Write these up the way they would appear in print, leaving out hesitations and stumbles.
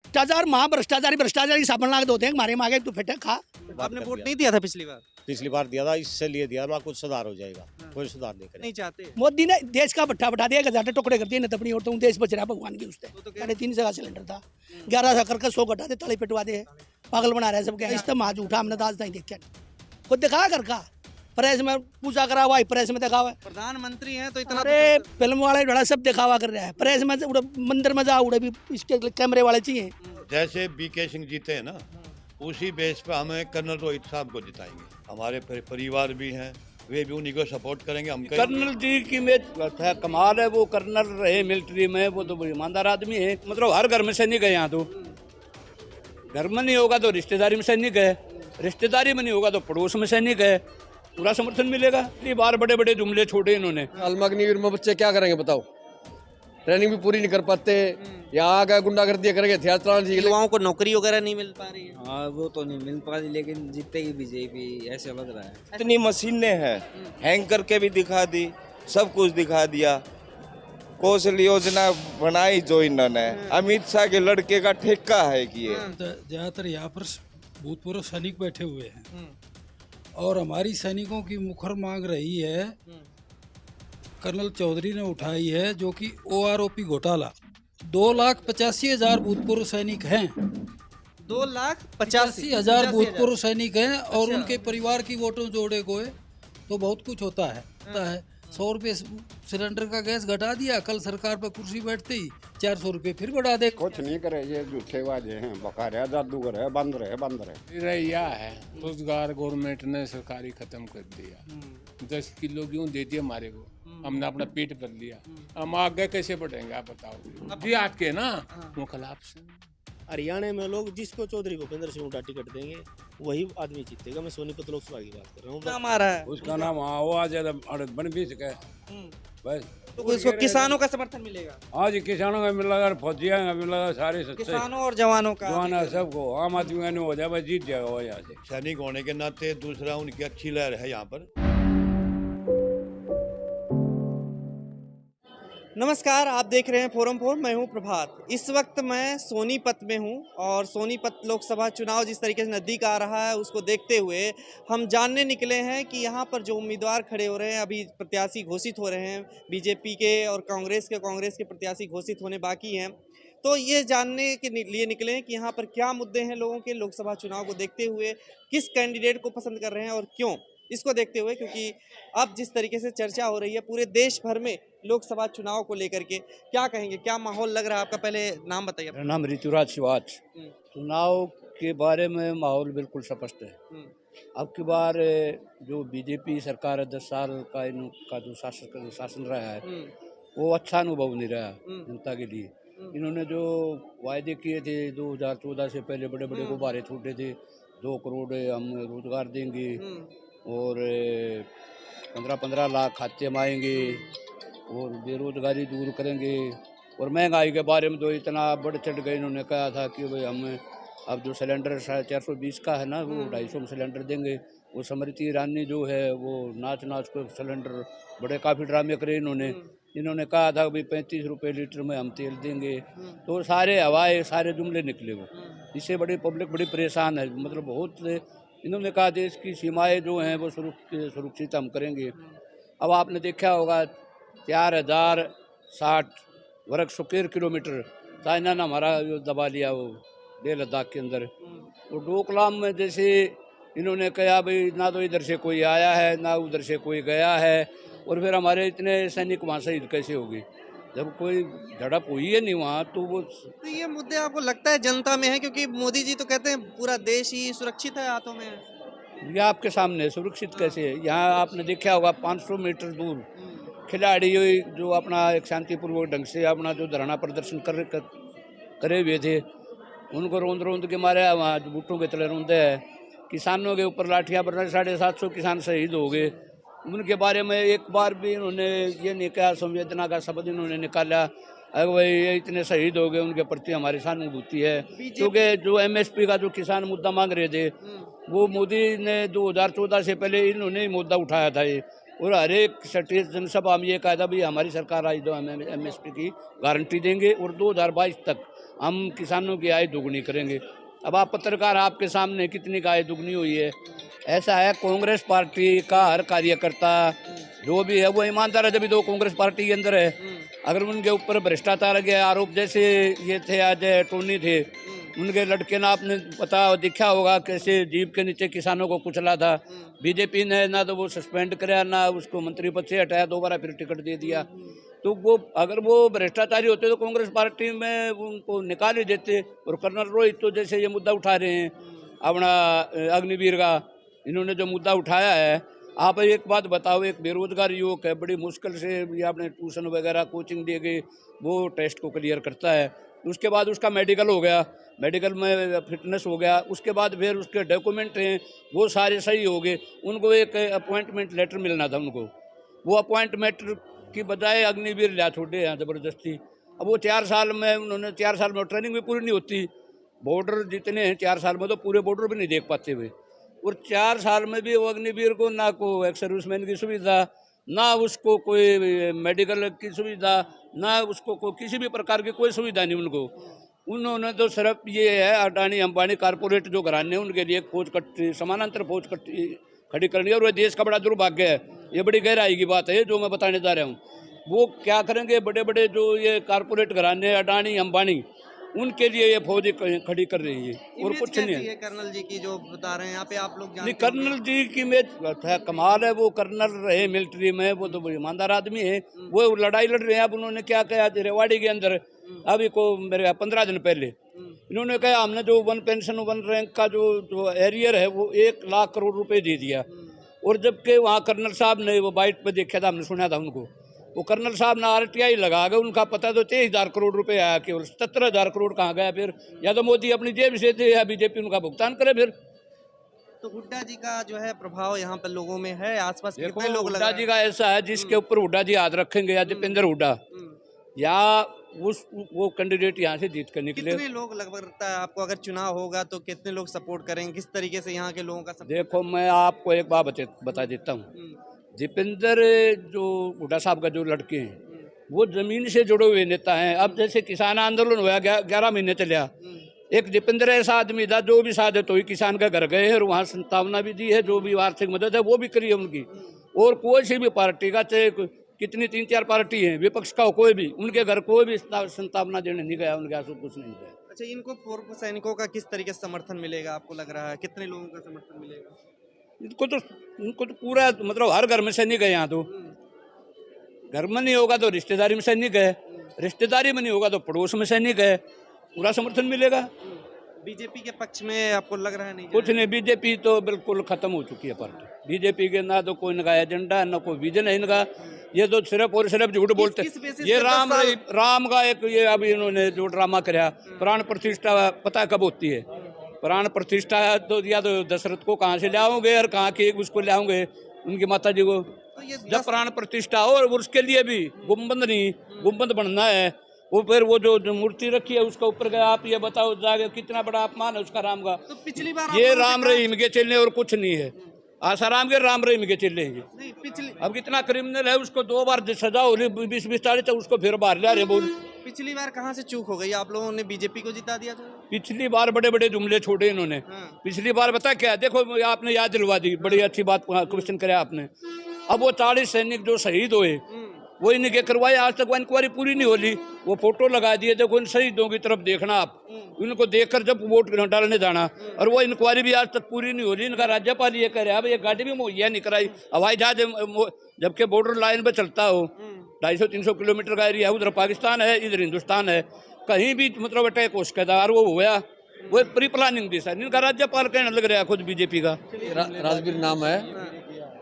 भ्रष्टाचार महाभ्रष्टाचारी भ्रष्टाचारी साबन लाख धोते हैं हमारे मांगे तू फेटे खा। आपने वोट नहीं दिया था पिछली बार? पिछली बार दिया था, इससे लिए दिया ना, कुछ सुधार हो जाएगा। कोई सुधार नहीं करेगा। नहीं चाहते? मोदी ने देश का भट्ठा बढ़ा दिया, गजाटे टुकड़े कर दिए, न अपनी औरतों देश बच रहा भगवान की उससे। 350 का सिलेंडर था, 11 कर 100 घटा दे, ताली पिटवा दे, पागल बना रहे सब। क्या इस्तेमाल झूठा हमने दाज नहीं देखा, खुद दिखा कर का प्रेस में पूछा करा हुआ, प्रेस में दिखावा। प्रधानमंत्री हैं तो इतना अरे फिल्म वाले बड़ा सब दिखावा कर रहा है, प्रेस में मंदिर में जाओ उड़े भी इसके कैमरे वाले चाहिए। जैसे बीके सिंह जीते हैं ना, उसी बेस पे हमें कर्नल रोहित साहब को जिताएंगे। हमारे परिवार भी हैं, वे भी उन्हीं को सपोर्ट करेंगे। हम कर्नल जी की में कमाल है, वो कर्नल रहे मिलिट्री में, वो तो ईमानदार आदमी है। मतलब हर घर में सैनिक है यहाँ, तो घर में नहीं होगा तो रिश्तेदारी में सैनिक है, रिश्तेदारी में नहीं होगा तो पड़ोस में सैनिक है, पूरा समर्थन मिलेगा। ये बार बड़े बड़े जुमले छोड़े इन्होंने। अग्निवीर में बच्चे क्या करेंगे बताओ, ट्रेनिंग भी पूरी नहीं कर पाते, यहाँ आगे गुंडागर्दी करेंगे, हथियार चलाना सीख ले। युवाओं को नौकरी वगैरह नहीं मिल पा रही है। हाँ वो तो नहीं मिल पा रही, लेकिन जीतेगी बीजेपी ऐसे लग रहा है। इतनी मशीनें हैं, हैंग करके भी दिखा दी, सब कुछ दिखा दिया। कौशल योजना बनाई जो इन्होंने, अमित शाह के लड़के का ठेका है कि ये। ज्यादातर यहाँ पर भूतपूर्व सैनिक बैठे हुए हैं और हमारी सैनिकों की मुखर मांग रही है, कर्नल चौधरी ने उठाई है, जो कि OROP घोटाला। 2,85,000 भूतपूर्व सैनिक हैं, 2,85,000 भूतपूर्व सैनिक हैं और उनके परिवार की वोटों जोड़े कोई तो बहुत कुछ होता है। 100 रुपये सिलेंडर का गैस घटा दिया, कल सरकार पर कुर्सी बैठते ही 400 रुपये फिर बढ़ा दे। कुछ नहीं करे, ये झूठे वादे हैं, बकाया जादूगर है, बंद रहे। रैया है, रोजगार गवर्नमेंट ने सरकारी खत्म कर दिया। 10 किलो गेहूँ दे दिया हमारे को, हमने अपना पेट भर लिया। हम आगे कैसे बढ़ेंगे आप बताओ? जी आपके ना वो खिलाफ से हरियाणा में लोग जिसको चौधरी भूपेंद्र सिंह हुड्डा टिकट देंगे वही आदमी जीतेगा। मैं सोनीपत लोकसभा की बात कर रहा हूँ। नाम आ रहा है उसका नाम आवाज बन भी सके बस, तो उसको किसानों का समर्थन मिलेगा। हाँ जी, किसानों का मिलेगा, फौजिया का मिलेगा, सारे किसानों और जवानों का जवाना सबको, आम आदमी का नहीं हो जाए, बस जीत जाएगा वो यहाँ से। सैनिक होने के नाते दूसरा उनकी अच्छी लहर है यहाँ पर। नमस्कार, आप देख रहे हैं फोरम 4, मैं हूं प्रभात। इस वक्त मैं सोनीपत में हूं और सोनीपत लोकसभा चुनाव जिस तरीके से नज़दीक आ रहा है उसको देखते हुए हम जानने निकले हैं कि यहां पर जो उम्मीदवार खड़े हो रहे हैं, अभी प्रत्याशी घोषित हो रहे हैं, बीजेपी के और कांग्रेस के प्रत्याशी घोषित होने बाकी हैं। तो ये जानने के लिए निकले हैं कि यहाँ पर क्या मुद्दे हैं लोगों के, लोकसभा चुनाव को देखते हुए किस कैंडिडेट को पसंद कर रहे हैं और क्यों, इसको देखते हुए, क्योंकि अब जिस तरीके से चर्चा हो रही है पूरे देश भर में लोकसभा चुनाव को लेकर के, क्या कहेंगे, क्या माहौल लग रहा है आपका? पहले नाम बताइए। मेरा नाम ऋतुराज शिवाच। चुनाव के बारे में माहौल बिल्कुल स्पष्ट है। अब की बार जो बीजेपी सरकार है, 10 साल का इनका जो शासन रहा है वो अच्छा अनुभव नहीं रहा जनता के लिए। इन्होंने जो वायदे किए थे 2014 से पहले, बड़े बड़े गुब्बारे छूटे थे, 2 करोड़ हम रोजगार देंगे और 15-15 लाख खाते जमाएंगे और बेरोजगारी दूर करेंगे, और महंगाई के बारे में तो इतना बढ़ चढ़ गए। इन्होंने कहा था कि भाई हम अब जो सिलेंडर 420 का है ना, वो 250 में सिलेंडर देंगे। वो स्मृति ईरानी जो है वो नाच को सिलेंडर, बड़े काफ़ी ड्रामे करे इन्होंने कहा था भाई 35 रुपये लीटर में हम तेल देंगे। तो सारे हवाए, सारे जुमले निकले वो। इससे बड़ी पब्लिक बड़ी परेशान है। मतलब बहुत इन्होंने कहा देश की सीमाएं जो हैं वो सुरक्षित हम करेंगे। अब आपने देखा होगा 4060 वर्ग स्क्वायर किलोमीटर चाइना ने हमारा दबा लिया वो लेह लद्दाख के अंदर। तो डोकलाम में जैसे इन्होंने कहा भाई ना तो इधर से कोई आया है ना उधर से कोई गया है, और फिर हमारे इतने सैनिक वहाँ शहीद कैसे होगी जब कोई झड़प हुई है नहीं वहाँ। तो वो तो ये मुद्दे आपको लगता है जनता में है, क्योंकि मोदी जी तो कहते हैं पूरा देश ही सुरक्षित है हाथों में। ये आपके सामने सुरक्षित कैसे है? यहाँ आपने देखा होगा 500 मीटर दूर खिलाड़ी जो अपना एक शांतिपूर्वक ढंग से अपना जो धरना प्रदर्शन करे हुए थे, उनको रोंद के मारे वहाँ बूटों के तले रोंदे है। किसानों के ऊपर लाठियाँ बरना 750 किसान शहीद हो गए। उनके बारे में एक बार भी इन्होंने ये नहीं कहा, संवेदना का शब्द इन्होंने निकाला, अगर भाई ये इतने शहीद हो गए उनके प्रति हमारी सहानुभूति है। क्योंकि जो MSP का जो किसान मुद्दा मांग रहे थे वो मोदी ने 2014 से पहले इन्होंने ही मुद्दा उठाया था ये, और हर एक स्टेट जनसभा में ये कहा था भाई हमारी सरकार आज दो MSP की गारंटी देंगे और 2022 तक हम किसानों की आय दुगनी करेंगे। अब आप पत्रकार, आपके सामने कितनी का आय दुगनी हुई है। ऐसा है, कांग्रेस पार्टी का हर कार्यकर्ता जो भी है वो ईमानदार है, जब भी दो कांग्रेस पार्टी के अंदर है। अगर उनके ऊपर भ्रष्टाचार के आरोप, जैसे ये थे आज टोनी थे, उनके लड़के ने आपने पता देखा होगा कैसे जीप के नीचे किसानों को कुचला था। बीजेपी ने ना तो वो सस्पेंड कराया, ना उसको मंत्री पद से हटाया, दोबारा फिर टिकट दे दिया। तो वो अगर वो भ्रष्टाचारी होते तो कांग्रेस पार्टी में उनको निकाल ही देते। और कर्नल रोहित तो जैसे ये मुद्दा उठा रहे हैं अपना अग्निवीर का, इन्होंने जो मुद्दा उठाया है, आप एक बात बताओ, एक बेरोजगार युवक है, बड़ी मुश्किल से ये आपने ट्यूशन वगैरह कोचिंग दे के वो टेस्ट को क्लियर करता है, उसके बाद उसका मेडिकल हो गया, मेडिकल में फिटनेस हो गया, उसके बाद फिर उसके डॉक्यूमेंट हैं वो सारे सही हो गए, उनको एक अपॉइंटमेंट लेटर मिलना था उनको, वो अपॉइंटमेंट की बजाय अग्निवीर ला छोड़े हैं ज़बरदस्ती। अब वो 4 साल में, उन्होंने 4 साल में ट्रेनिंग भी पूरी नहीं होती, बॉर्डर जितने हैं 4 साल में तो पूरे बॉर्डर भी नहीं देख पाते हुए, और 4 साल में भी वो अग्निवीर को ना को एक्स सर्विसमैन की सुविधा, ना उसको कोई मेडिकल की सुविधा, ना उसको कोई किसी भी प्रकार की कोई सुविधा नहीं उनको। उन्होंने तो सिर्फ ये है अडानी अंबानी कारपोरेट जो घराने हैं उनके लिए फौज कट्टी, समानांतर फौज कट्टी खड़ी करनी है, और वह देश का बड़ा दुर्भाग्य है। ये बड़ी गहराई की बात है जो मैं बताने जा रहा हूँ। वो क्या करेंगे, बड़े बड़े जो ये कारपोरेट घराने अडानी अंबानी, उनके लिए ये फौज खड़ी कर रही है और कुछ नहीं है। कर्नल जी की जो बता रहे हैं यहाँ पे आप लोग नहीं, कर्नल जी की में कमाल है, वो कर्नल रहे मिलिट्री में, वो तो ईमानदार आदमी है, वो लड़ाई लड़ रहे हैं। अब उन्होंने क्या कहा रेवाड़ी के अंदर, अभी को मेरे 15 दिन पहले इन्होंने कहा हमने जो वन पेंशन वन रैंक का जो एरियर है वो 1 लाख करोड़ रुपए दे दिया, और जबकि वहाँ कर्नल साहब ने वो बाइट पे देखा था, हमने सुना था उनको, वो कर्नल साहब ने RTI लगा गए, उनका पता तो 23,000 करोड़ रुपए आया, केवल 17,000 करोड़ कहाँ गया फिर, या तो मोदी अपनी जेब से दे या बीजेपी उनका भुगतान करे फिर। तो हुड्डा जी का जो है प्रभाव यहाँ पर लोगों में है, आसपास कितने लोग हुड्डा जी का ऐसा है जिसके ऊपर हुड्डा जी हाथ रखेंगे, या दीपेंद्र हुड्डा या वो कैंडिडेट यहाँ से जीत कर निकले। कितने लोग लगता है आपको, अगर चुनाव होगा तो कितने लोग सपोर्ट करेंगे, किस तरीके से यहाँ के लोगों का सपोर्ट? देखो मैं आपको एक बात बता देता हूँ, दीपेंद्र जो हुड्डा साहब का जो लड़के हैं वो जमीन से जुड़े हुए नेता हैं। अब जैसे किसान आंदोलन हुआ 11 महीने चलिया, एक दीपेंद्र ऐसा आदमी था जो भी साथ है तो ही किसान का घर गए और वहाँ संतावना भी दी है, जो भी आर्थिक मदद है वो भी करी है उनकी। और कोई सी भी पार्टी का, चाहे कितनी 3-4 पार्टी है, विपक्ष का कोई भी, उनके घर कोई भी संतावना देने नहीं गया, उनके आंसू कुछ नहीं गया। अच्छा, इनको पूर्व सैनिकों का किस तरीके से समर्थन मिलेगा आपको लग रहा है, कितने लोगों का समर्थन मिलेगा? इनको तो पूरा मतलब हर घर में सैनिक है यहाँ, तो घर में नहीं होगा तो रिश्तेदारी में सैनिक है, रिश्तेदारी में नहीं होगा तो पड़ोस में सैनिक है, पूरा समर्थन मिलेगा। बीजेपी के पक्ष में आपको लग रहा है नहीं? कुछ नहीं, बीजेपी तो बिल्कुल खत्म हो चुकी है पार्टी। बीजेपी के ना तो कोई इनका एजेंडा, ना कोई विजन है इनका, ये तो सिर्फ और सिर्फ झूठ बोलते हैं। ये राम का एक ये अभी इन्होंने जो ड्रामा कराया, प्राण प्रतिष्ठा पता कब होती है? प्राण प्रतिष्ठा तो या तो दशरथ को कहाँ से लाओगे और कहाँ के उसको लाओगे उनकी माता जी को, जब प्राण प्रतिष्ठा हो, और उसके लिए भी गुम्बद नहीं, गुम्बद बनना है, वो फिर वो जो मूर्ति रखी है उसका ऊपर गया। आप ये बताओ जाके कितना बड़ा अपमान है उसका राम का। तो पिछली बार ये राम रहीम के चलने और कुछ नहीं है, आसाराम के राम रहीम के चलने हैं। अब कितना क्रिमिनल है, उसको 2 बार सजा हो रही 20-40, उसको फिर बाहर ला रहे बोल। पिछली बार कहाँ से चूक हो गई, आप लोगों ने बीजेपी को जिता दिया था? पिछली बार बड़े बड़े जुमले छोड़े इन्होंने। पिछली बार बता क्या, देखो आपने याद दिलवा दी, बड़ी अच्छी बात क्वेश्चन कराया आपने। अब वो 40 सैनिक जो शहीद हुए वो इनके करवाए, आज तक वो इंक्वायरी पूरी नहीं हो ली, वो फोटो लगा दिए। देखो इन शहीदों की तरफ देखना आप, इनको देखकर जब वोट डालने जाना, और वो इंक्वायरी भी आज तक पूरी नहीं हो रही। इनका राज्यपाल ये कह रहा है अब ये गाड़ी भी मुहैया नहीं कराई, हवाई जहाज जबकि बॉर्डर लाइन पे चलता हो, 250-300 किलोमीटर का एरिया है, उधर पाकिस्तान है इधर हिंदुस्तान है, कहीं भी मतलब अटैक हो सकता है, और वो हुआ, वो एक प्री प्लानिंग दिशा। इनका राज्यपाल कहने लग रहा है खुद बीजेपी का। राजवीर नाम है,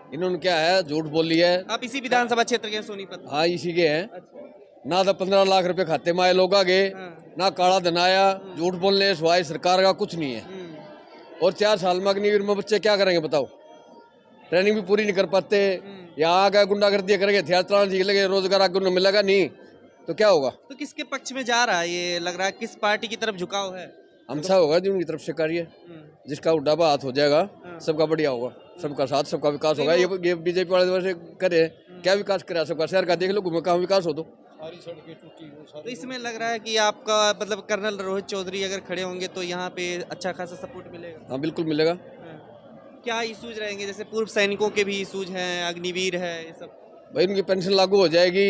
इन्होंने क्या है झूठ बोल लिया है। आप इसी विधानसभा क्षेत्र के सोनीपत? हाँ इसी के हैं। ना तो 15 लाख रुपए खाते में आए लोग आगे, ना काला धन आया, झूठ बोलने सिवाय सरकार का कुछ नहीं है। और 4 साल में अग्निवीर में बच्चे क्या करेंगे बताओ, ट्रेनिंग भी पूरी नहीं कर पाते, यहाँ आ गए गुंडागर्दी करेंगे, हथियार चलाना सीख लेंगे, रोजगार आगे उन्हें मिलेगा नहीं तो क्या होगा? तो किसके पक्ष में जा रहा है ये लग रहा है, किस पार्टी की तरफ झुकाव है? हमसा होगा जो उनकी तरफ से कार्य, जिसका उड्डाबा हाथ हो जाएगा सबका बढ़िया होगा, सबका साथ सबका विकास होगा। ये बीजेपी वाले वैसे करे क्या विकास करा, सबका शहर का देख लो घूमे कहाँ विकास हो तो सारी सड़कें टूटी हुई तो इसमें लग रहा है कि आपका मतलब कर्नल रोहित चौधरी अगर खड़े होंगे तो यहाँ पे अच्छा खासा सपोर्ट मिलेगा। हाँ बिल्कुल मिलेगा। क्या इशूज रहेंगे, जैसे पूर्व सैनिकों के भी इशूज हैं, अग्निवीर है, ये सब? भाई उनकी पेंशन लागू हो जाएगी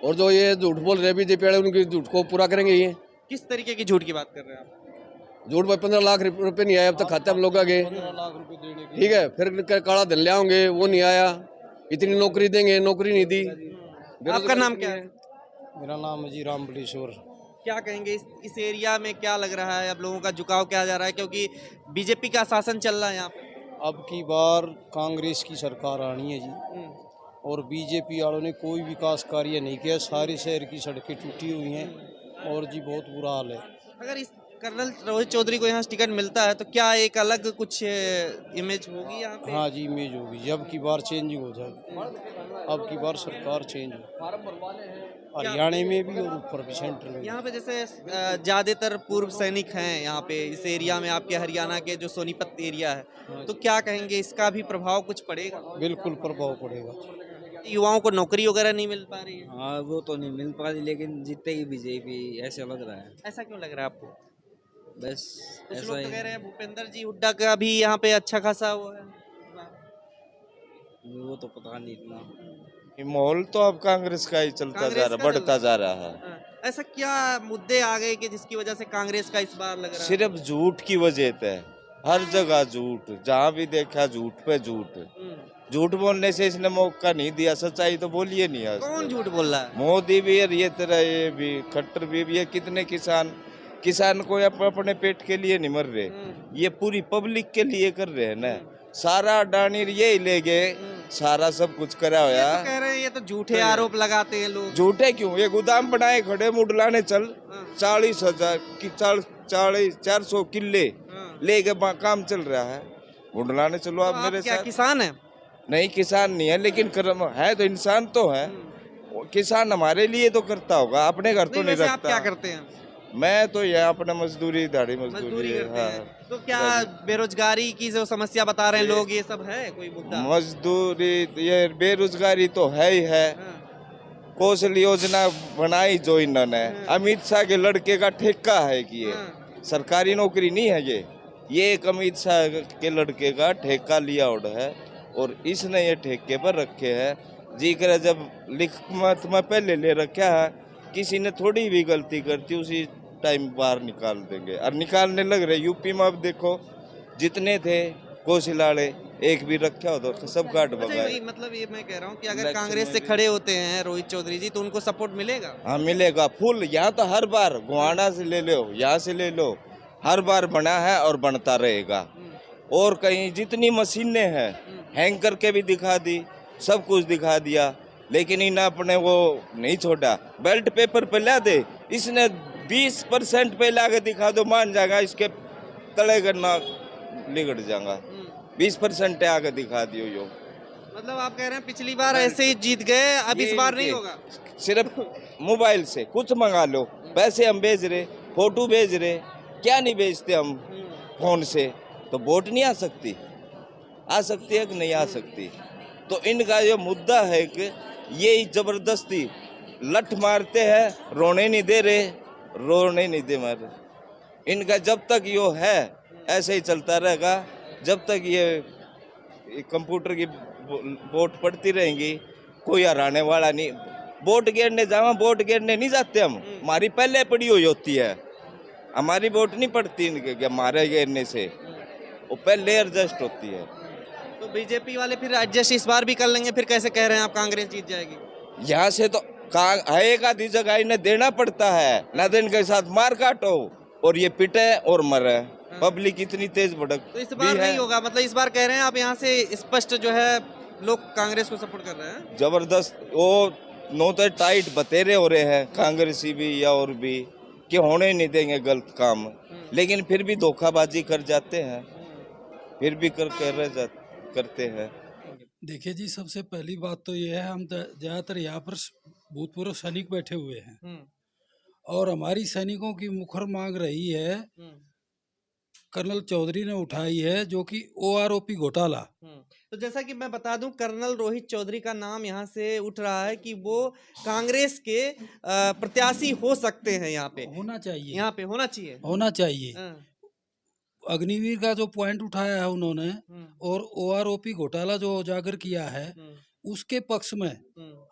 और जो ये झूठ बोल रहे बीजेपी वाले उनकी झूठ को पूरा करेंगे। ये किस तरीके की झूठ की बात कर रहे हैं आप? झूठ भाई 15 लाख रुपए नहीं आए अब तक खाते हम लोग आगे, 15 लाख रुपए देने की। ठीक है। फिर काला धन ले आओगे वो नहीं आया, इतनी नौकरी देंगे नौकरी नहीं दी। आपका नाम क्या है? मेरा नाम है जी राम बलेश्वर। क्या कहेंगे इस एरिया में क्या लग रहा है, अब लोगों का झुकाव क्या जा रहा है, क्योंकि बीजेपी का शासन चल रहा है यहाँ पे? अब की बार कांग्रेस की सरकार आनी है जी, और बीजेपी वालों ने कोई विकास कार्य नहीं किया। सारे शहर की सड़कें टूटी हुई हैं और जी बहुत बुरा हाल है। अगर इस कर्नल रोहित चौधरी को यहाँ टिकट मिलता है तो क्या एक अलग कुछ इमेज होगी यहाँ पे? हाँ जी इमेज होगी, जब की बार चेंजिंग हो जाएगी। अब की बार सरकार चेंज हो, हरियाणा में भी और ऊपर भी सेंटर में। यहाँ पे जैसे ज्यादातर पूर्व सैनिक हैं यहाँ पे इस एरिया में, आपके हरियाणा के जो सोनीपत एरिया है, तो क्या कहेंगे इसका भी प्रभाव कुछ पड़ेगा? बिल्कुल प्रभाव पड़ेगा। युवाओं को नौकरी वगैरह नहीं मिल पा रही है? हाँ वो तो नहीं मिल पा रही, लेकिन जीतेगी बीजेपी ऐसा लग रहा है। ऐसा क्यों लग रहा है आपको? बस कुछ ऐसा लोग ही तो कह रहे हैं भूपेंद्र जी हुड्डा का भी यहाँ पे अच्छा खासा वो है। वो तो पता नहीं इतना। माहौल तो अब कांग्रेस का ही चलता कांग्रेस जा रहा, का बढ़ता जा रहा है। ऐसा क्या मुद्दे आ गए कि जिसकी वजह से कांग्रेस का इस बार लग रहा है? सिर्फ झूठ की वजह से, हर जगह झूठ, जहाँ भी देखा झूठ पे झूठ। झूठ बोलने से इसने मौका नहीं दिया, सच्चाई तो बोलिए नहीं आज। कौन झूठ बोल रहा है? मोदी भी और ये तरह ये भी खट्टर भी ये कितने किसान को अपने पेट के लिए नहीं मर रहे, ये पूरी पब्लिक के लिए कर रहे हैं ना। सारा डानीर ये ले गए, सारा सब कुछ करा ये हुआ। तो कह रहे हैं ये तो झूठे आरोप लगाते हैं लोग। झूठे क्यों? ये गोदाम बनाए खड़े मुडलाने चल 40,000 की 400 किले लेके काम चल रहा है। मुडलाने चलो आप मेरे क्या साथ। किसान है? नहीं किसान नहीं है, लेकिन कर्म है तो इंसान तो है। किसान हमारे लिए तो करता होगा, अपने घर तो नहीं वैसे रखता। आप क्या करते हैं? मैं तो ये अपना मजदूरी दाढ़ी मजदूरी करते हाँ। हैं। तो क्या बेरोजगारी की जो समस्या बता रहे हैं लोग, ये सब है कोई मुद्दा? मजदूरी ये बेरोजगारी तो है ही है। कौशल योजना बनाई जो इन्होंने, अमित शाह के लड़के का ठेका है कि ये सरकारी नौकरी नहीं है। ये एक अमित शाह के लड़के का ठेका लिया हुआ है और इसने ये ठेके पर रखे है। जी करे जब लिखमत में पहले ले रखा है, किसी ने थोड़ी भी गलती करती उसी टाइम बाहर निकाल देंगे और निकालने लग रहे। यूपी में अब देखो जितने थे कौशलाड़े, एक भी रखा हो तो सब काट भगाए। मतलब ये मैं कह रहा हूँ कि अगर कांग्रेस से खड़े होते हैं रोहित चौधरी जी तो उनको सपोर्ट मिलेगा? हाँ मिलेगा फुल। यहाँ तो हर बार गुआना से ले लो, यहाँ से ले लो, हर बार बना है और बनता रहेगा। और कहीं जितनी मशीनें हैं हैंग करके भी दिखा दी, सब कुछ दिखा दिया, लेकिन इन अपने वो नहीं छोड़ा। बेल्ट पेपर पे ला दे, इसने 20% पे ला के दिखा दो, मान जाएगा इसके तले करना लिगड़ जाएगा। 20% आके दिखा दियो यो। मतलब आप कह रहे हैं पिछली बार ऐसे ही जीत गए, अब इस बार नहीं होगा? सिर्फ मोबाइल से कुछ मंगा लो, पैसे हम भेज रहे, फोटो भेज रहे, क्या नहीं भेजते हम फोन से, तो वोट नहीं आ सकती? आ सकती है कि नहीं आ सकती? तो इनका जो मुद्दा है कि ये जबरदस्ती लठ मारते हैं, रोने नहीं दे रहे, रोने नहीं दे मारे। इनका जब तक यो है ऐसे ही चलता रहेगा, जब तक ये कंप्यूटर की वोट पड़ती रहेंगी, कोई हराने वाला नहीं। वोट गिरने जावा, वोट गिरने नहीं जाते हम, हमारी पहले पड़ी हुई होती है, हमारी वोट नहीं पड़ती इनके हमारे गिरने से, वो पहले एडजस्ट होती है। तो बीजेपी वाले फिर एडजस्ट इस बार भी कर लेंगे, फिर कैसे कह रहे हैं आप कांग्रेस जीत जाएगी? यहाँ से तो एक आधी जगह इन्हें देना पड़ता है, ना तो इनके साथ मार काटो और ये पिटे और मरे। पब्लिक इतनी तेज भड़क तो इस बार नहीं होगा, मतलब इस बार कह रहे हैं आप यहाँ से स्पष्ट जो है लोग कांग्रेस को सपोर्ट कर रहे हैं? जबरदस्त वो नो तो टाइट बतेरे हो रहे हैं कांग्रेसी भी या और भी कि होने नहीं देंगे गलत काम, लेकिन फिर भी धोखाबाजी कर जाते हैं, फिर भी करते हैं। देखिए जी, सबसे पहली बात तो ये है, हम ज़्यादातर यहाँ पर भूतपूर्व सैनिक बैठे हुए हैं और हमारी सैनिकों की मुखर मांग रही है कर्नल चौधरी ने उठाई है, जो कि OROP घोटाला। तो जैसा कि मैं बता दूं, कर्नल रोहित चौधरी का नाम यहाँ से उठ रहा है कि वो कांग्रेस के प्रत्याशी हो सकते हैं। यहाँ पे होना चाहिए, यहाँ पे होना चाहिए, होना चाहिए। हाँ। अग्निवीर का जो पॉइंट उठाया है उन्होंने, और OROP घोटाला जो उजागर किया है, उसके पक्ष में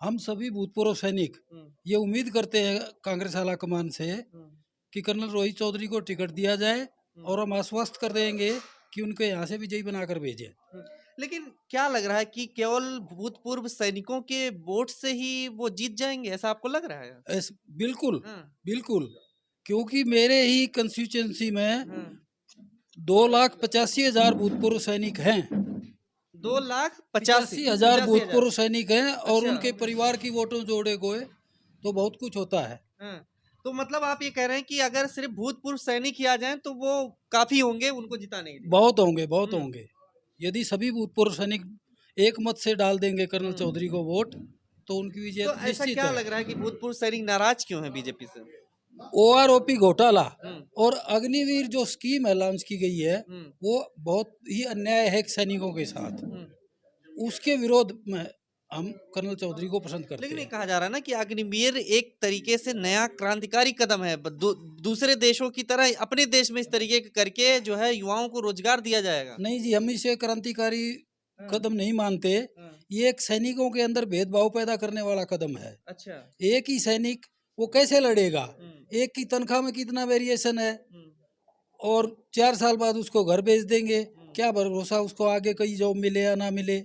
हम सभी भूतपूर्व सैनिक ये उम्मीद करते हैं कांग्रेस आलाकमान से कि कर्नल रोहित चौधरी को टिकट दिया जाए, और हम आश्वस्त कर देंगे कि उनको यहाँ से विजयी बनाकर भेजें। लेकिन क्या लग रहा है कि केवल भूतपूर्व सैनिकों के वोट से ही वो जीत जाएंगे, ऐसा आपको लग रहा है? बिल्कुल, बिल्कुल, क्योंकि मेरे ही कंस्टिट्यूएंसी में 2,85,000 भूतपूर्व सैनिक हैं। 2,85,000 भूतपूर्व सैनिक हैं, और अच्छा। उनके परिवार की वोटों जोड़े गए तो बहुत कुछ होता है। तो मतलब आप ये कह रहे हैं कि अगर सिर्फ भूतपूर्व सैनिक ही आ जाएं तो वो काफी होंगे उनको जिताने के लिए? बहुत होंगे, बहुत होंगे। यदि सभी भूतपूर्व सैनिक एक मत से डाल देंगे कर्नल चौधरी को वोट, तो उनकी विजय तो ऐसा निश्चित क्या है। लग रहा है कि भूतपूर्व सैनिक नाराज क्यों है बीजेपी से? OROP घोटाला और अग्निवीर जो स्कीम है लॉन्च की गई है, वो बहुत ही अन्याय है सैनिकों के साथ। उसके विरोध में हम कर्नल चौधरी को पसंद करते लेकिन ये हैं। कहा जा रहा है ना कि अग्निवीर एक तरीके से नया क्रांतिकारी कदम है। दूसरे देशों की तरह अपने देश में इस तरीके के करके जो है युवाओं को रोजगार दिया जाएगा। नहीं जी, हम इसे क्रांतिकारी कदम नहीं मानते। ये एक सैनिकों के अंदर भेदभाव पैदा करने वाला कदम है। अच्छा, एक ही सैनिक वो कैसे लड़ेगा? एक की तनख्वाह में कितना वेरिएशन है, और 4 साल बाद उसको घर भेज देंगे। क्या भरोसा उसको आगे कहीं जॉब मिले या ना मिले।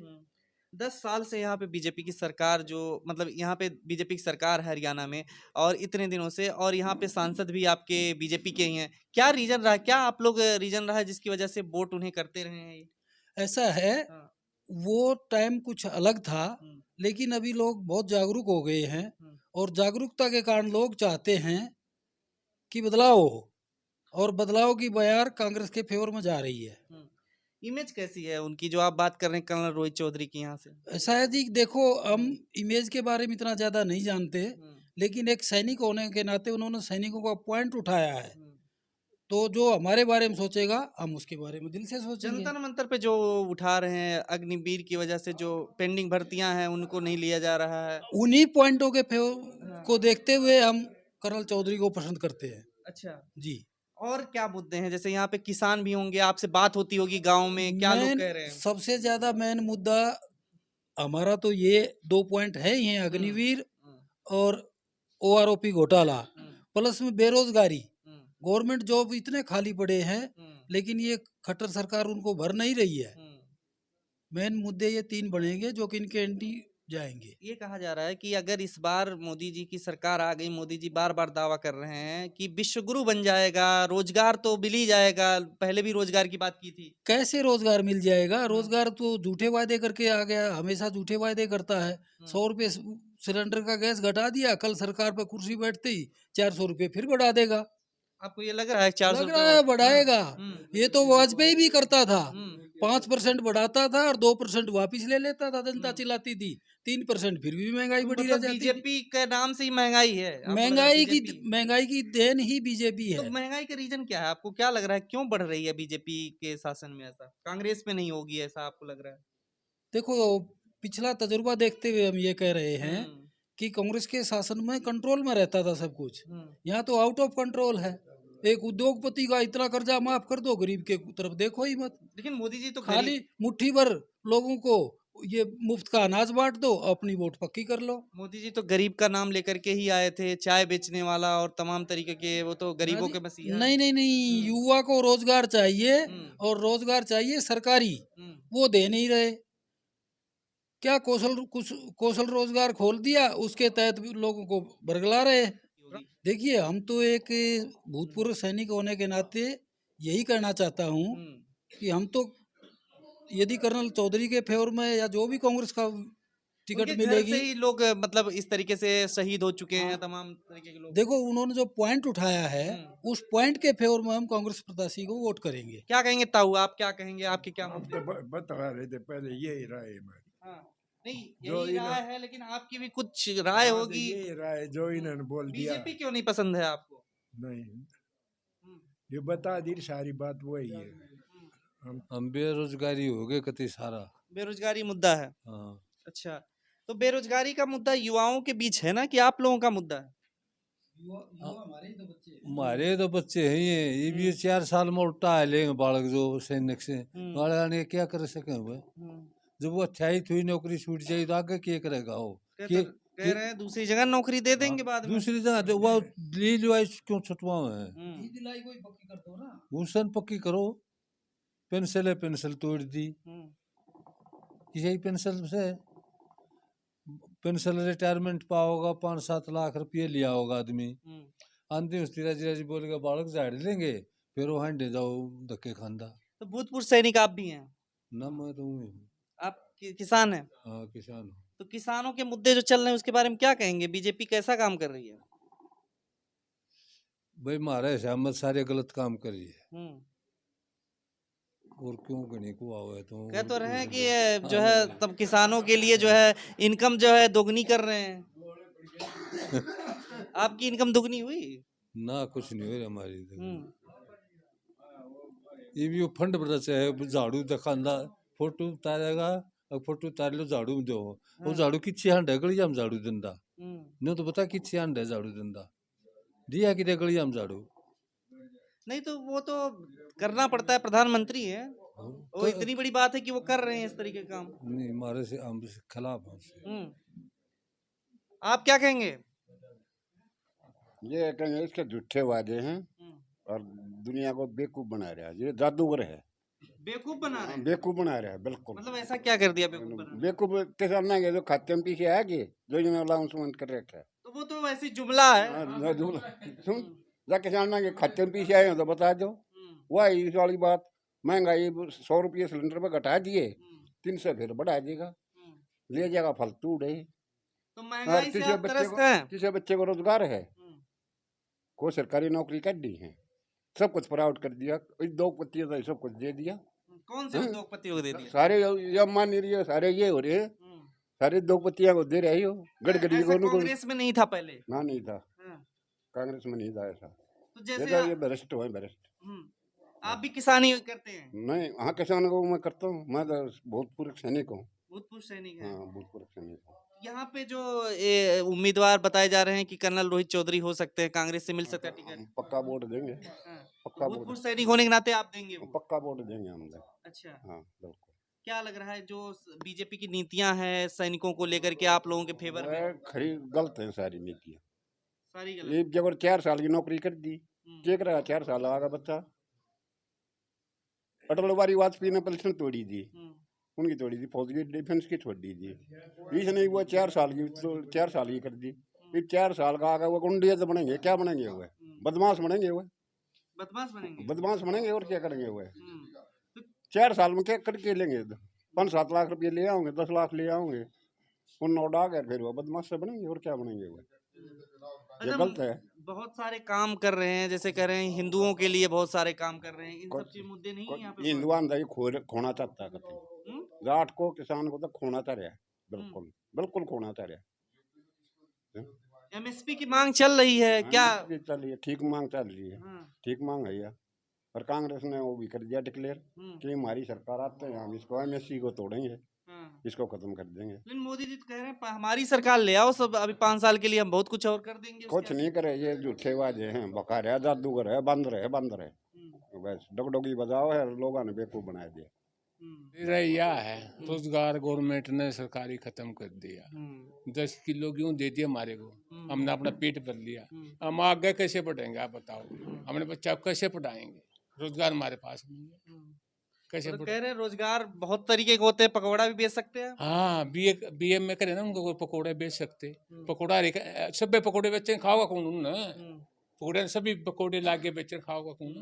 10 साल से यहाँ पे बीजेपी की सरकार जो मतलब यहाँ पे बीजेपी की सरकार है हरियाणा में, और इतने दिनों से, और यहाँ पे सांसद भी आपके बीजेपी के ही हैं। क्या रीजन रहा, क्या आप लोग रीजन रहा है जिसकी वजह से वोट उन्हें करते रहे हैं? ऐसा है, वो टाइम कुछ अलग था, लेकिन अभी लोग बहुत जागरूक हो गए हैं, और जागरूकता के कारण लोग चाहते हैं कि बदलाव हो, और बदलाव की बयार कांग्रेस के फेवर में जा रही है। इमेज कैसी है उनकी जो आप बात कर रहे हैं कर्नल रोहित चौधरी की यहाँ से? ऐसा है जी, देखो हम इमेज के बारे में इतना ज्यादा नहीं जानते, लेकिन एक सैनिक होने के नाते उन्होंने सैनिकों का पॉइंट उठाया है, तो जो हमारे बारे में सोचेगा हम उसके बारे में दिल से सोचेंगे। जंतर मंतर पे जो उठा रहे हैं अग्निवीर की वजह से, जो पेंडिंग भर्तियां हैं उनको नहीं लिया जा रहा है, उन्हीं पॉइंटों के को देखते हुए हम कर्नल चौधरी को पसंद करते हैं। अच्छा जी। और क्या मुद्दे हैं? जैसे यहाँ पे किसान भी होंगे, आपसे बात होती होगी गांव में, क्या लोग कह रहे हैं? सबसे ज्यादा मेन मुद्दा हमारा तो ये 2 पॉइंट है ही हैं, अग्निवीर और OROP घोटाला, प्लस में बेरोजगारी। गवर्नमेंट जॉब इतने खाली पड़े हैं, लेकिन ये खट्टर सरकार उनको भर नहीं रही है। मेन मुद्दे ये 3 बनेंगे जो कि इनके एंटी जाएंगे। ये कहा जा रहा है कि अगर इस बार मोदी जी की सरकार आ गई, मोदी जी बार बार दावा कर रहे हैं कि विश्वगुरु बन जाएगा, रोजगार तो मिल ही जाएगा। पहले भी रोजगार की बात की थी। कैसे रोजगार मिल जाएगा? रोजगार तो झूठे वादे करके आ गया, हमेशा झूठे वादे करता है। 100 रुपये सिलेंडर का गैस घटा दिया, कल सरकार पर कुर्सी बैठते ही 400 रुपये फिर बढ़ा देगा। आपको ये लग रहा है 400 लग रहा है बढ़ाएगा? ये तो वाजपेयी भी करता था, 5% बढ़ाता था और 2% वापिस ले लेता था, जनता चिल्लाती थी। 3% फिर भी महंगाई बढ़ी रह जाती। बीजेपी के नाम से ही महंगाई है। महंगाई की देन ही बीजेपी है। तो महंगाई का रीजन क्या है? आपको क्या लग रहा है क्यों बढ़ रही है बीजेपी के शासन में? ऐसा कांग्रेस में नहीं होगी, ऐसा आपको लग रहा है? देखो, पिछला तजुर्बा देखते हुए हम ये कह रहे हैं कि कांग्रेस के शासन में कंट्रोल में रहता था सब कुछ। यहाँ तो आउट ऑफ कंट्रोल है। एक उद्योगपति का इतना कर्जा माफ कर दो, गरीब के तरफ देखो ही मत। लेकिन मोदी जी तो खाली मुट्ठी भर लोगों को ये मुफ्त का अनाज बांट दो, अपनी वोट पक्की कर लो। मोदी जी तो गरीब का नाम लेकर के ही आए थे, चाय बेचने वाला और तमाम तरीके के, वो तो गरीबों के मसीहा। नहीं नहीं नहीं, युवा को रोजगार चाहिए, और रोजगार चाहिए सरकारी, वो दे नहीं रहे। क्या कौशल रोजगार खोल दिया, उसके तहत लोगों को बरगला रहे। देखिए, हम तो एक भूतपूर्व सैनिक होने के नाते यही कहना चाहता हूँ कि हम तो यदि कर्नल चौधरी के फेवर में या जो भी कांग्रेस का टिकट मिलेगी, ही लोग मतलब इस तरीके से शहीद हो चुके हैं तमाम तरीके के लोग। देखो, उन्होंने जो पॉइंट उठाया है, उस पॉइंट के फेवर में हम कांग्रेस प्रत्याशी को वोट करेंगे। क्या कहेंगे ताऊ, आप क्या कहेंगे? आपके क्या बता रहे थे पहले, यही राय है। नहीं, यही राय है, लेकिन आपकी भी कुछ राय होगी। यही राय जो इन्होंने बोल दिया। बीजेपी क्यों नहीं पसंद है आपको? नहीं, ये बता दी सारी बात वही है। हम बेरोजगारी हो गए कति सारा। बेरोजगारी मुद्दा है। हाँ, अच्छा, तो बेरोजगारी का मुद्दा युवाओं के बीच है ना कि आप लोगों का मुद्दा है? हमारे तो बच्चे हैं ये भी 4 साल में उल्टा है लेंगे बालक जो सैनिक से बालक आने क्या कर सके वो। जब वो अच्छाई हुई नौकरी छूट जाए तो आगे क्या करेगा वो? कह रहे हैं दूसरी जगह नौकरी दे देंगे बाद में। दूसरी जगह तो वो ली क्यों छुटवाओ है? भूषण पक्की करो। पेंसिल है, पेंसिल तोड़ दी। यही पेंसिल से पेंसिल रिटायरमेंट पाओगा 5-7 लाख रुपये लिया होगा आदमी। आंधी उस जी बोलेगा बालक झाड़ लेंगे फिर वो हांडे जाओ धक्के खांदा। तो भूतपूर्व सैनिक आप भी हैं? ना मैं तो हूँ। आप किसान हैं? हाँ, किसान हूँ। तो किसानों के मुद्दे जो चल रहे हैं उसके बारे में क्या कहेंगे? बीजेपी कैसा काम कर रही है? भाई हमारे हिसाब सारे गलत काम कर रही है। और क्यों करने को आओ है तो कह तो रहे हैं कि जो है तब किसानों के लिए जो है इनकम जो है दोगुनी कर रहे हैं। आपकी इनकम दोगुनी हुई? ना कुछ नहीं हो रहा हमारी। ये भी फंड बड़ा है झाड़ू दिखांदा फोटो उतारेगा और फोटो उतार लो झाड़ू में दो वो झाड़ू किच्छे हंडे गलिया में झाड़ू दिंदा नहीं तो बता किच्छे हंडे झाड़ू दिंदा दिया कि गलिया में झाड़ू नहीं तो वो तो करना पड़ता है, प्रधानमंत्री है वो। इतनी बड़ी बात है कि वो कर रहे हैं इस तरीके का काम। नहीं हमारे से हम खिलाफ हैं। आप क्या कहेंगे? ये कहेंगे इसके झूठे वादे हैं और दुनिया को बेवकूफ बना रहा है। ये जादूगर है। बेवकूफ बना रहे हैं? बेवकूफ बना रहा है बिल्कुल। मतलब ऐसा क्या कर दिया बेवकूफ बना? बेवकूफ किसान ना जो खाते में पीछे आगे जो इन्होंने अनाउंसमेंट कर रखा है तो वो तो वैसे जुमला है। सुन जा किसान ना खाते में पीछे आए तो बता दो। वही इस वाली बात महंगाई 100 रुपये सिलेंडर पर घटा दिए 300 फिर बढ़ा देगा ले जाएगा फालतू उड़े। तो महंगाई से आप त्रस्त हैं? किसी बच्चे को रोजगार है कोई सरकारी नौकरी कर दी है सब कुछ प्राइवेट कर दिया 2 पत्तियों का सब कुछ दे दिया। कौन से 2 पत्तियों को दे दिया? सारे ये मान नहीं रही सारे ये हो रहे हैं सारे 2 पत्तियां को दे रहे हो गड़गड़ी को। कांग्रेस में नहीं था पहले? ना नहीं था कांग्रेस में नहीं था ऐसा। तो जैसे ये भ्रष्ट हुआ भ्रष्ट। आप भी किसानी करते हैं? नहीं हाँ किसान को मैं करता हूँ। मैं तो भूतपूर्व सैनिक हूँ। भूतपूर्व सैनिक है? हाँ भूतपूर्व सैनिक हूँ। यहाँ पे जो उम्मीदवार बताए जा रहे हैं कि कर्नल रोहित चौधरी हो सकते हैं, कांग्रेस से मिल सकता है टिकट? पक्का वोट देंगे। पक्का वोट भूतपूर्व सैनिक होने के नाते आप देंगे? पक्का वोट देंगे हम। अच्छा हाँ बिल्कुल। क्या लग रहा है जो बीजेपी की नीतियां हैं सैनिकों को लेकर के आप लोगों के फेवर में? खरी गलत है सारी नीतियाँ सारी गलत। एक जगह 4 साल की नौकरी कर दी चेक रहा 4 साल आगा बच्चा। अटल बिहारी वाजपेयी ने पेंशन तोड़ी दी उनकी तोड़ी दी फौज की डिफेंस की छोड़ दी थी इसने वो 4 साल की कर दी। फिर 4 साल का आगा वो गुंडे तो बनेंगे क्या बनेंगे वो बदमाश बनेंगे वो बदमाश बनेंगे और क्या करेंगे वो 4 साल में क्या करके लेंगे 5-7 लाख रुपये ले आओगे 10 लाख ले आओगे उन नोट आ गए फिर वो बदमाश से बनेंगे और क्या बनेंगे वो। ये गलत है। बहुत सारे काम कर रहे हैं जैसे कह रहे हैं हिंदुओं के लिए बहुत सारे काम कर रहे हैं इन सब चीज मुद्दे नहीं है यहाँ पे? हिंदुआ खोना चाहता है जाट को किसान को तो खोना चाह रहा है बिल्कुल बिल्कुल खोना चाह रहा है। एमएसपी की मांग चल रही है क्या? चल रही है ठीक मांग चल रही है ठीक मांग है यार। और कांग्रेस ने वो भी कर दिया डिक्लेयर कि हमारी सरकार आते हैं हम इसको एमएसपी को तोड़ेंगे इसको खत्म कर देंगे। लेकिन मोदी जी तो कह रहे हैं हमारी सरकार ले आओ सब अभी 5 साल के लिए हम बहुत कुछ और कर देंगे। कुछ नहीं करे ये झूठे वादे हैं बकार है जादूगर है बंदर है बस डगडोगी बजाओ है लोगों ने बेवकूफ बना दिया। यह है रोजगार गवर्नमेंट ने सरकारी खत्म कर दिया 10 किलो गेहूं दे दिया हमारे को हमने अपना पेट भर लिया। हम आगे कैसे पढ़ेंगे आप बताओ हमने बच्चा कैसे पढ़ाएंगे रोजगार हमारे पास नहीं है कैसे तो कह रहे हैं रोजगार बहुत तरीके के होते हैं पकौड़ा भी बेच सकते हैं। हाँ बीए में करे ना उनको पकौड़े बेच सकते पकौड़ा सब पकौड़े बेचे खाओगा कौन ना पकौड़े सभी पकौड़े लाके बेचे खाओगा कौन।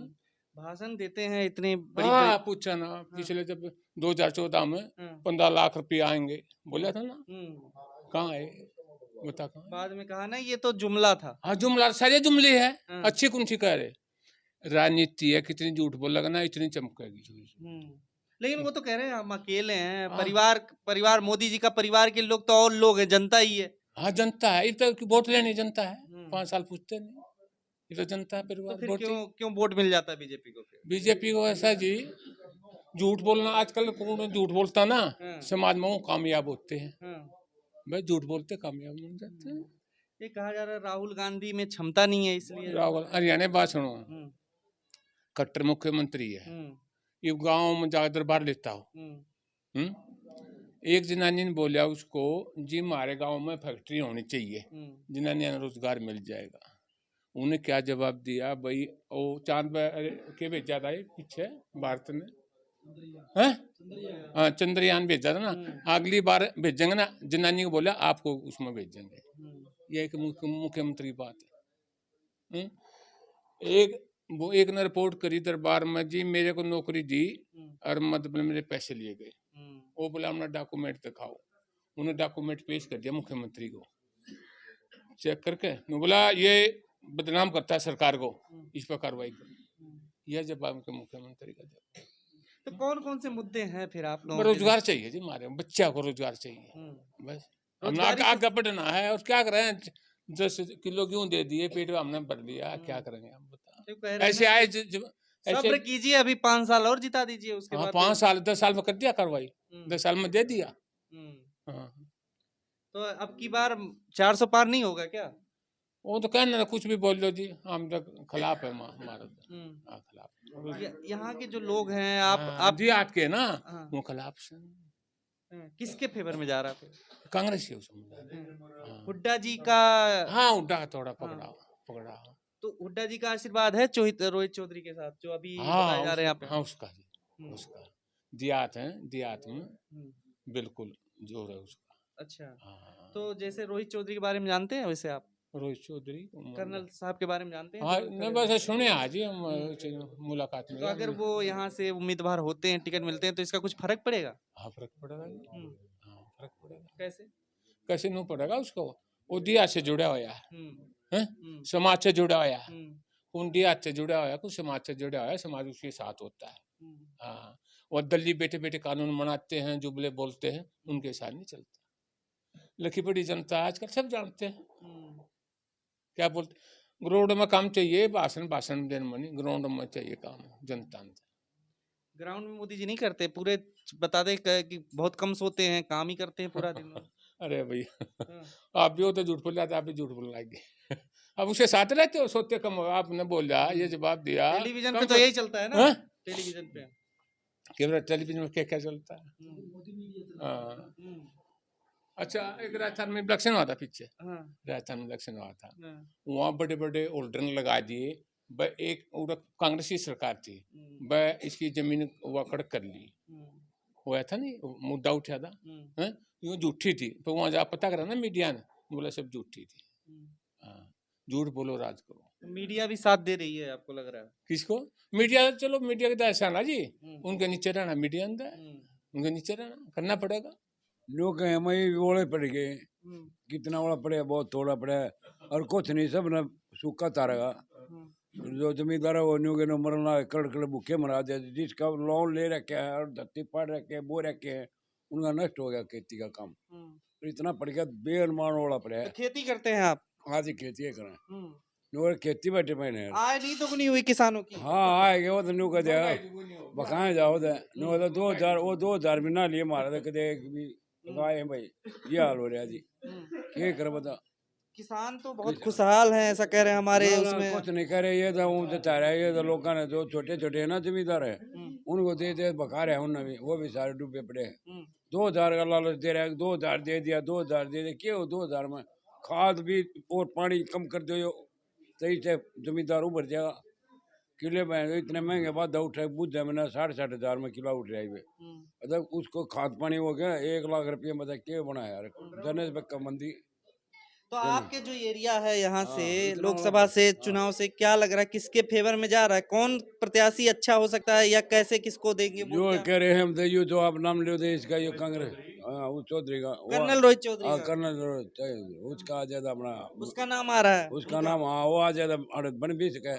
भाषण देते हैं इतने बड़ी पूछा ना पिछले जब 2014 में 15 लाख रुपये आएंगे बोला था ना कहाँ है बता कहाँ? बाद में कहा ना ये तो जुमला था। हाँ जुमला सारे जुमले है अच्छी कौन सी कह रहे राजनीति है कितनी झूठ बोलेगा ना इतनी चमकेगी। लेकिन वो तो कह रहे हैं हम अकेले हैं परिवार मोदी जी का परिवार के लोग तो और लोग हैं जनता ही है। हाँ जनता है इतना वोट लेने जनता है 5 साल पूछते नहीं ये तो जनता तो परिवार फिर वोट क्यों क्यों वोट मिल जाता है बीजेपी को फिर? बीजेपी को ऐसा जी झूठ बोलना आजकल कौन झूठ बोलता ना समाज में वो कामयाब होते हैं भाई झूठ बोलते कामयाब बन जाते हैं। ये कहा जा रहा है राहुल गांधी में क्षमता नहीं है इसलिए। राहुल हरियाणा बात सुनो कट्टर मुख्यमंत्री है ये गांव में जाकर दरबार लेता हो एक जनानी ने बोला उसको जी हमारे गांव में फैक्ट्री होनी चाहिए जनानी रोजगार मिल जाएगा। उन्हें क्या जवाब दिया भाई वो चांद के भेजा था पीछे भारत ने हाँ चंद्रयान भेजा था ना अगली बार भेजेंगे ना जनानी को बोला आपको उसमें भेजेंगे। ये एक मुख्यमंत्री बात है। एक ने रिपोर्ट करी दरबार में जी मेरे को नौकरी दी और मतलब मेरे पैसे लिए गए। वो बोला अपना डॉक्यूमेंट दिखाओ उन्हें डॉक्यूमेंट पेश कर दिया मुख्यमंत्री को चेक करके बोला ये बदनाम करता है सरकार को इस पर कार्रवाई करो। यह जवाब के मुख्यमंत्री का जवाब। तो कौन कौन से मुद्दे हैं फिर आप लोगों रोजगार चाहिए जी हमारे बच्चा को रोजगार चाहिए बस हमने आगे बढ़ना है और क्या करें 10 किलो गेहूं दे दिए पेट में हमने भर लिया क्या करेंगे आप बताओ। ऐसे आए सब्र कीजिए अभी 5 साल और जिता दीजिए उसके बाद 5 साल 10 साल में कर दिया कार्रवाई 10 साल में दे दिया। तो अब की बार 400 पार नहीं होगा क्या? वो तो कहना ना कुछ भी बोल लो जी हम तो खिलाफ है हमारा खिलाफ। यहाँ के जो लोग हैं आप देहात के ना वो खिलाफ से किसके फेवर में जा रहा है? कांग्रेस के हुड्डा जी का हाँ हुड्डा थोड़ा पकड़ा तो हुड्डा जी का आशीर्वाद है रोहित चौधरी के साथ जो अभी बताए जा रहे हैं यहाँ पे। हाँ उसका देहात में बिल्कुल जोर है उसका। अच्छा तो जैसे रोहित चौधरी के बारे में जानते हैं वैसे आप रोहित चौधरी कर्नल साहब के बारे में जानते हैं? हाँ नहीं बस सुने आज ही हम मुलाकात में। तो अगर वो यहाँ से उम्मीदवार होते हैं टिकट मिलते हैं तो इसका कुछ फर्क पड़ेगा? हाँ फर्क पड़ेगा फर्क पड़ेगा। कैसे नहीं पड़ेगा उसको वो दिया से जुड़ा हुआ है समाज से जुड़ा हुआ है उन दिया से जुड़ा हुआ है कुछ समाज से जुड़ा हुआ है समाज उसके साथ होता है। हाँ और दिल्ली बैठे बैठे कानून बनाते हैं जुबले बोलते हैं उनके साथ नहीं चलता। लखी पड़ी जनता आजकल सब जानते हैं क्या बोलते ग्राउंड में काम चाहिए भाषण देने में नहीं ग्राउंड में चाहिए काम जनता में। ग्राउंड में मोदी जी नहीं करते पूरे बताते कि बहुत कम सोते हैं काम ही करते हैं पूरा दिन। अरे भैया आप भी हो तो झूठ बोल जाते आप भी झूठ बोलने लगे अब उसके साथ रहते हो सोते कम हो आपने बोला ये जवाब दिया। टेलीविजन पे तो यही चलता है ना टेलीविजन पे टेलीविजन में क्या चलता है। अच्छा एक राजस्थान में इलेक्शन हुआ था पीछे राजस्थान में इलेक्शन हुआ था वहाँ बड़े बड़े होल्डर लगा दिए एक कांग्रेस की सरकार थी वह इसकी जमीन वकड़ कर ली हुआ था नहीं मुद्दा उठा था यूँ झूठी थी तो वहाँ जा पता करा ना मीडिया ने बोला सब झूठी थी। झूठ बोलो राज करो। मीडिया भी साथ दे रही है आपको लग रहा है? किसको मीडिया चलो मीडिया के तो ऐसा ना जी उनके नीचे रहना मीडिया अंदर उनके नीचे रहना करना पड़ेगा। लोग हमें ओले पड़ गए कितना ओला पड़े बहुत थोड़ा पड़ा और कुछ नहीं सब ना सूखा तारेगा जो जमींदार है वो न्यू के मरना कड़ भूखे मरा दे जिसका लोन ले रखे है और धरती पड़ रखे है बो रखे है उनका नष्ट हो गया खेती का काम तो इतना पड़ गया बेअनुमान ओला पड़ा। तो खेती करते हैं आप? हाँ जी खेती करें खेती बैठे मैंने आय नहीं तो नहीं हुई किसानों की। हाँ आएगा वो तो न्यू का जाएगा बकाए जाओ न्यू तो 2000 भी ना लिए मारा था कदे गाय भाई ये हाल हो रहा जी क्या कर बता। किसान तो बहुत खुशहाल हैं ऐसा कह रहे हैं हमारे उसमें। कुछ नहीं कह रहे ये तो जता रहा है ये तो लोगों ने जो छोटे छोटे है ना जमींदार है उनको दे बका रहे हैं उनने भी वो भी सारे डूबे पड़े हैं 2000 का लालच दे रहा है 2000 दे दिया 2000 दे दिया क्या हो 2000 में खाद भी और पानी कम कर दो सही से जमींदार उभर जाएगा किले में इतने महंगे बाद उठे बुझ जाए मैंने 60,000 में किलो उठ रहा है मतलब उसको खाद पानी हो गया 1 लाख रुपये मतलब क्या बना यार जनेश बक्का मंदी। तो आपके जो एरिया है यहाँ से लोकसभा से चुनाव से क्या लग रहा है किसके फेवर में जा रहा है कौन प्रत्याशी अच्छा हो सकता है या कैसे किसको देंगे? जो कह रहे हैं हम तो जो आप नाम ले दे इसका ये कांग्रेस वो चौधरी का कर्नल रोहित चौधरी कर्नल उसका ज्यादा अपना उसका नाम आ रहा है उसका नाम हाँ वो आ ज्यादा बन भी सके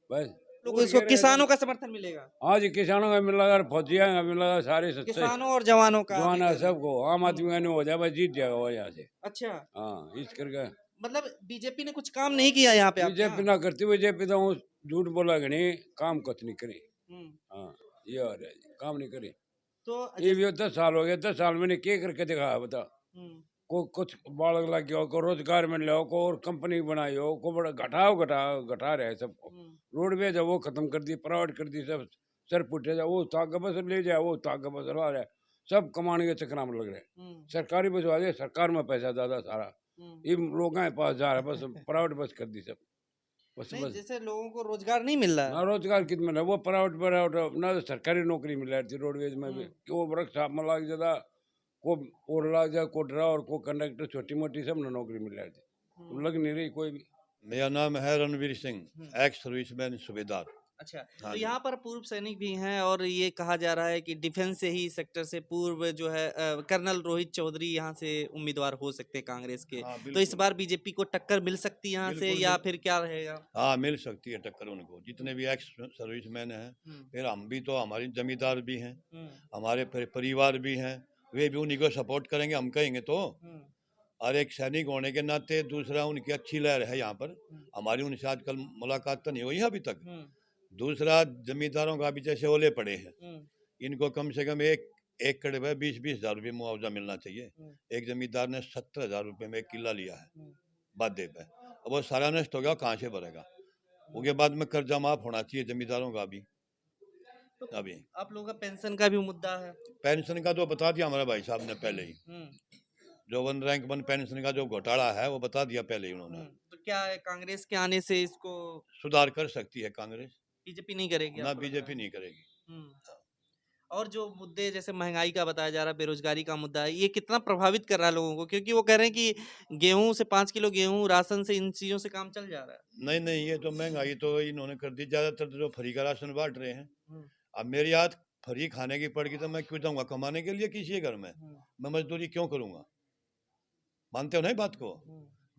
बस इसको किसानों का समर्थन मिलेगा। हाँ जी किसानों का मिलेगा फौजिया का मिलेगा सारे किसानों और जवानों का जवान सबको आम आदमी का नहीं हो जाए बस जीत जाएगा वो यहाँ से। अच्छा हाँ इस करके मतलब बीजेपी ने कुछ काम नहीं किया यहाँ पे बीजेपी ना करती, बीजेपी तो झूठ बोला गणी, काम कुछ नहीं करी। हाँ ये हो रहा है जी, काम नहीं करी। तो ये भी 10 साल हो गए, 10 साल में क्या करके दिखाया बता। को कुछ बालक लग गया, को रोजगार मिल रहा हो, को और कंपनी बनाई हो, को बड़ा घटा रहे सबको। रोडवेज है वो खत्म कर दी, प्राइवेट कर दी, सब सर पुटे जाए, वो ताक बस ले जाए, वो ताक बस ला रहा है, सब कमाने के चक्कर में लग रहे। सरकारी बस वाले, सरकार में पैसा ज्यादा सारा, ये लोगों के पास जा रहा है, बस प्राइवेट बस कर दी सब। बस नहीं, बस जैसे लोगों को रोजगार नहीं मिल रहा है। ना रोजगार कितना मिल रहा है, वो प्राइवेट ना तो सरकारी नौकरी मिल रही थी रोडवेज में भी, कि वो वर्क शॉप में लग जाता, को और लग जाए, को ड्राइवर, को कंडक्टर, छोटी मोटी सब में नौकरी मिल रही थी, लग नहीं रही कोई भी। मेरा नाम है रणवीर सिंह, एक्स सर्विसमैन सूबेदार। अच्छा, हाँ तो जी। यहाँ पर पूर्व सैनिक भी हैं और ये कहा जा रहा है कि डिफेंस से ही सेक्टर से पूर्व जो है कर्नल रोहित चौधरी यहाँ से उम्मीदवार हो सकते हैं कांग्रेस के। हाँ, तो इस बिल्कुल। बार बीजेपी को टक्कर मिल सकती है यहाँ से, बिल्कुल, या फिर क्या रहेगा? हाँ, मिल सकती है टक्कर उनको, जितने भी एक्स सर्विसमैन हैं, फिर हम भी तो, हमारी जमींदार भी हैं, हमारे परिवार भी हैं, वे भी उन्हीं को सपोर्ट करेंगे, हम कहेंगे तो। और एक सैनिक होने के नाते दूसरा उनकी अच्छी लहर है यहाँ पर, हमारी उनसे आजकल मुलाकात तो नहीं हुई अभी तक। दूसरा जमींदारों का भी जैसे ओले पड़े हैं, इनको कम से कम एक कड़े में 20-20 हज़ार रुपये मुआवजा मिलना चाहिए। एक जमींदार ने 70,000 रुपये में एक किला लिया है बादे पे, अब वो सारा नष्ट हो गया, कहाँ से भरेगा? उसके बाद में कर्जा माफ होना चाहिए जमींदारों का भी। अभी आप लोगों का पेंशन का भी मुद्दा है। पेंशन का तो बता दिया हमारे भाई साहब ने पहले ही, जो 1 रैंक 1 पेंशन का जो घोटाला है वो बता दिया पहले ही उन्होंने। तो क्या है, कांग्रेस के आने से इसको सुधार कर सकती है कांग्रेस, बीजेपी नहीं करेगी? ना बीजेपी नहीं करेगी। और जो मुद्दे जैसे महंगाई का बताया जा रहा है, बेरोजगारी का मुद्दा है, ये कितना प्रभावित कर रहा है लोगों को? क्योंकि वो कह रहे हैं कि गेहूं से 5 किलो गेहूं राशन से, इन चीजों से काम चल जा रहा है। नहीं नहीं, ये तो महंगाई तो इन्होंने कर दी, ज्यादातर तो जो फ्री का राशन बांट रहे हैं। अब मेरी आदत फ्री खाने की पड़ेगी तो मैं क्यों जाऊंगा कमाने के लिए किसी के घर में? मैं मजदूरी क्यों करूंगा? मानते हो ना बात को?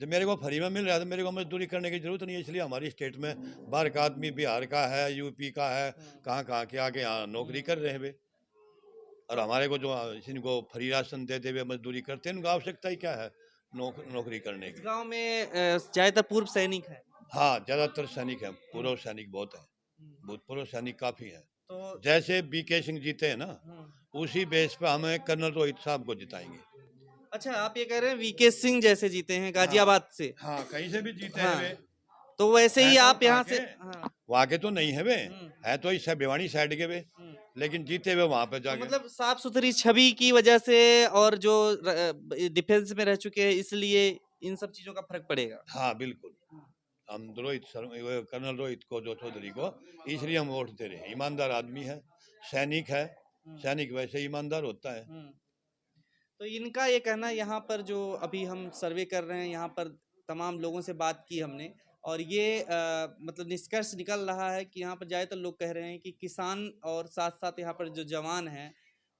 जब मेरे को फ्री में मिल रहा है तो मेरे को मजदूरी करने की जरूरत नहीं है। इसलिए हमारी स्टेट में बाहर का आदमी, बिहार का है, यूपी का है, कहाँ के आके यहाँ नौकरी कर रहे हैं वे, और हमारे को जो इनको फ्री राशन देते हुए मजदूरी करते हैं, उनको आवश्यकता ही क्या है नौकरी करने की? गांव में ज्यादातर पूर्व सैनिक है। हाँ, ज्यादातर सैनिक है, पूर्व सैनिक बहुत है, भूतपूर्व सैनिक काफी है। तो जैसे बीके सिंह जीते हैं ना, उसी बेस पे हमें कर्नल रोहित साहब को जिताएंगे। अच्छा, आप ये कह रहे हैं वीके सिंह जैसे जीते हैं गाजियाबाद से? हाँ, कहीं से भी जीते हाँ। हैं वे। तो वैसे ही हैं तो आप यहाँ से वहाँ के तो नहीं है वे, है तो इस भिवानी साइड के वे, लेकिन जीते हुए वहाँ पे तो जाके। मतलब साफ सुथरी छवि की वजह से और जो डिफेंस में रह चुके हैं, इसलिए इन सब चीजों का फर्क पड़ेगा। हाँ बिल्कुल, हम कर्नल रोहित को, जो चौधरी को, इसलिए हम वोट दे रहे हैं। ईमानदार आदमी है, सैनिक है, सैनिक वैसे ईमानदार होता है। तो इनका ये कहना, यहाँ पर जो अभी हम सर्वे कर रहे हैं, यहाँ पर तमाम लोगों से बात की हमने, और ये मतलब निष्कर्ष निकल रहा है कि यहाँ पर ज़्यादातर लोग कह रहे हैं कि किसान और साथ साथ यहाँ पर जो जवान हैं,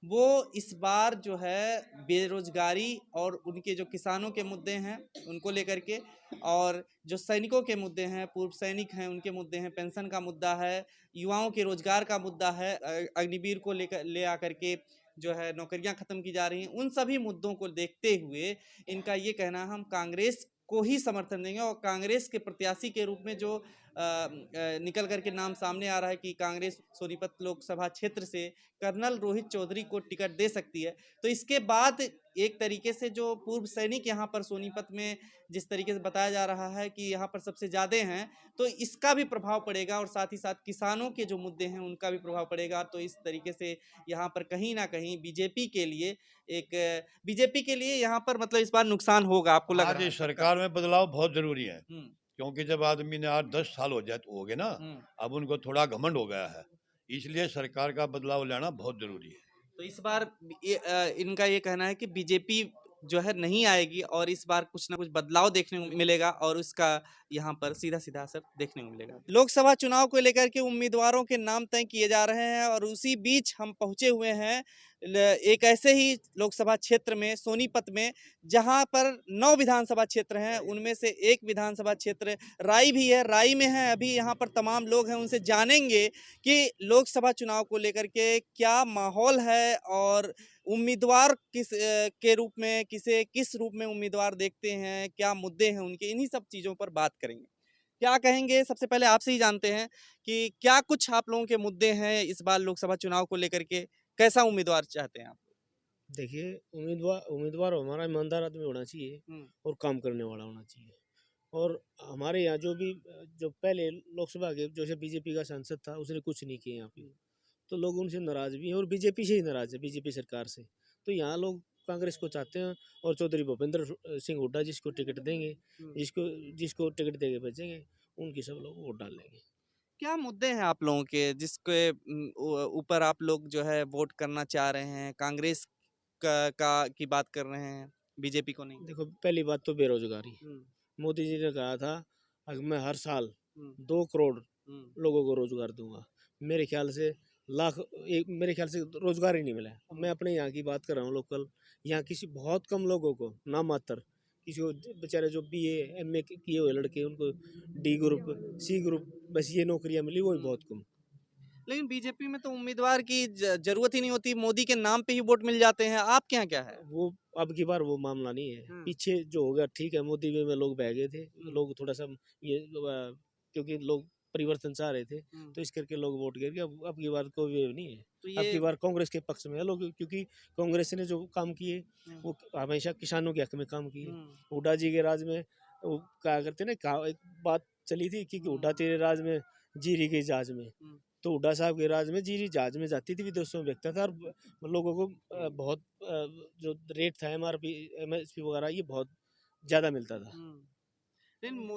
वो इस बार जो है बेरोजगारी और उनके जो किसानों के मुद्दे हैं उनको लेकर के, और जो सैनिकों के मुद्दे हैं, पूर्व सैनिक हैं, उनके मुद्दे हैं, पेंशन का मुद्दा है, युवाओं के रोजगार का मुद्दा है, अग्निवीर को ले आकर के जो है नौकरियां खत्म की जा रही हैं, उन सभी मुद्दों को देखते हुए इनका ये कहना है हम कांग्रेस को ही समर्थन देंगे। और कांग्रेस के प्रत्याशी के रूप में जो निकल करके नाम सामने आ रहा है कि कांग्रेस सोनीपत लोकसभा क्षेत्र से कर्नल रोहित चौधरी को टिकट दे सकती है। तो इसके बाद एक तरीके से जो पूर्व सैनिक यहाँ पर सोनीपत में जिस तरीके से बताया जा रहा है कि यहाँ पर सबसे ज़्यादा हैं, तो इसका भी प्रभाव पड़ेगा, और साथ ही साथ किसानों के जो मुद्दे हैं उनका भी प्रभाव पड़ेगा। तो इस तरीके से यहाँ पर कहीं ना कहीं बीजेपी के लिए यहाँ पर मतलब इस बार नुकसान होगा, आपको लग रहा है? सरकार में बदलाव बहुत जरूरी है, क्योंकि जब आदमी ने 8-10 साल हो गए ना, अब उनको थोड़ा घमंड हो गया है, इसलिए सरकार का बदलाव लाना बहुत जरूरी है। तो इस बार इनका ये कहना है कि बीजेपी जो है नहीं आएगी, और इस बार कुछ ना कुछ बदलाव देखने को मिलेगा, और उसका यहाँ पर सीधा सीधा असर देखने को मिलेगा। लोकसभा चुनाव को लेकर के उम्मीदवारों के नाम तय किए जा रहे हैं, और उसी बीच हम पहुंचे हुए हैं एक ऐसे ही लोकसभा क्षेत्र में सोनीपत में जहां पर 9 विधानसभा क्षेत्र हैं, उनमें से एक विधानसभा क्षेत्र राई भी है। राई में है अभी यहाँ पर तमाम लोग हैं, उनसे जानेंगे कि लोकसभा चुनाव को लेकर के क्या माहौल है और उम्मीदवार के रूप में किस रूप में उम्मीदवार देखते हैं, क्या मुद्दे हैं उनके, इन्हीं सब चीज़ों पर बात करेंगे। क्या कहेंगे, सबसे पहले आपसे ही जानते हैं कि क्या कुछ आप लोगों के मुद्दे हैं इस बार लोकसभा चुनाव को लेकर के, कैसा उम्मीदवार चाहते हैं आप? देखिए, उम्मीदवार हमारा ईमानदार आदमी होना चाहिए और काम करने वाला होना चाहिए। और हमारे यहाँ जो पहले लोकसभा के जैसे बीजेपी का सांसद था, उसने कुछ नहीं किया यहाँ पे, तो लोग उनसे नाराज भी हैं और बीजेपी से ही नाराज है, बीजेपी सरकार से। तो यहाँ लोग कांग्रेस को चाहते हैं और चौधरी भूपेंद्र सिंह हुड्डा जिसको टिकट देंगे, जिसको टिकट देके भेजेंगे, उनकी सब लोग वोट डाल देंगे। क्या मुद्दे हैं आप लोगों के जिसके ऊपर आप लोग जो है वोट करना चाह रहे हैं? कांग्रेस की बात कर रहे हैं, बीजेपी को नहीं? देखो, पहली बात तो बेरोजगारी। मोदी जी ने कहा था अगर मैं हर साल 2 करोड़ लोगों को रोजगार दूंगा। मेरे ख्याल से मेरे ख्याल से रोजगार ही नहीं मिला। अब मैं अपने यहाँ की बात कर रहा हूँ, लोकल। यहाँ किसी बहुत कम लोगों को, नाम मात्र किसी को, बेचारे जो BA MA किए हुए लड़के, उनको D ग्रुप C ग्रुप बस ये नौकरियाँ मिली, वो भी बहुत कम। लेकिन बीजेपी में तो उम्मीदवार की जरूरत ही नहीं होती, मोदी के नाम पे ही वोट मिल जाते हैं। आपके यहाँ क्या है? वो अब की बार वो मामला नहीं है। पीछे जो हो गया ठीक है, मोदी में लोग बह गए थे, लोग थोड़ा सा ये क्योंकि लोग परिवर्तन चाह रहे थे, तो इस करके लोग वोट गिर गए। अब की बार कोई वे नहीं है। तो अब की बार कांग्रेस के पक्ष में है लोग, क्योंकि कांग्रेस ने जो काम किए वो हमेशा किसानों के हक में काम किए। हुड्डा जी के राज में वो क्या करते ना, एक बात चली थी कि हुड्डा तेरे राज में जीरी के जहाज में, तो हुड्डा साहब के राज में जीरी जहाज में जाती थी, विदेशों में बिकता था और लोगों को बहुत जो रेट था MSP वगैरह, ये बहुत ज़्यादा मिलता था।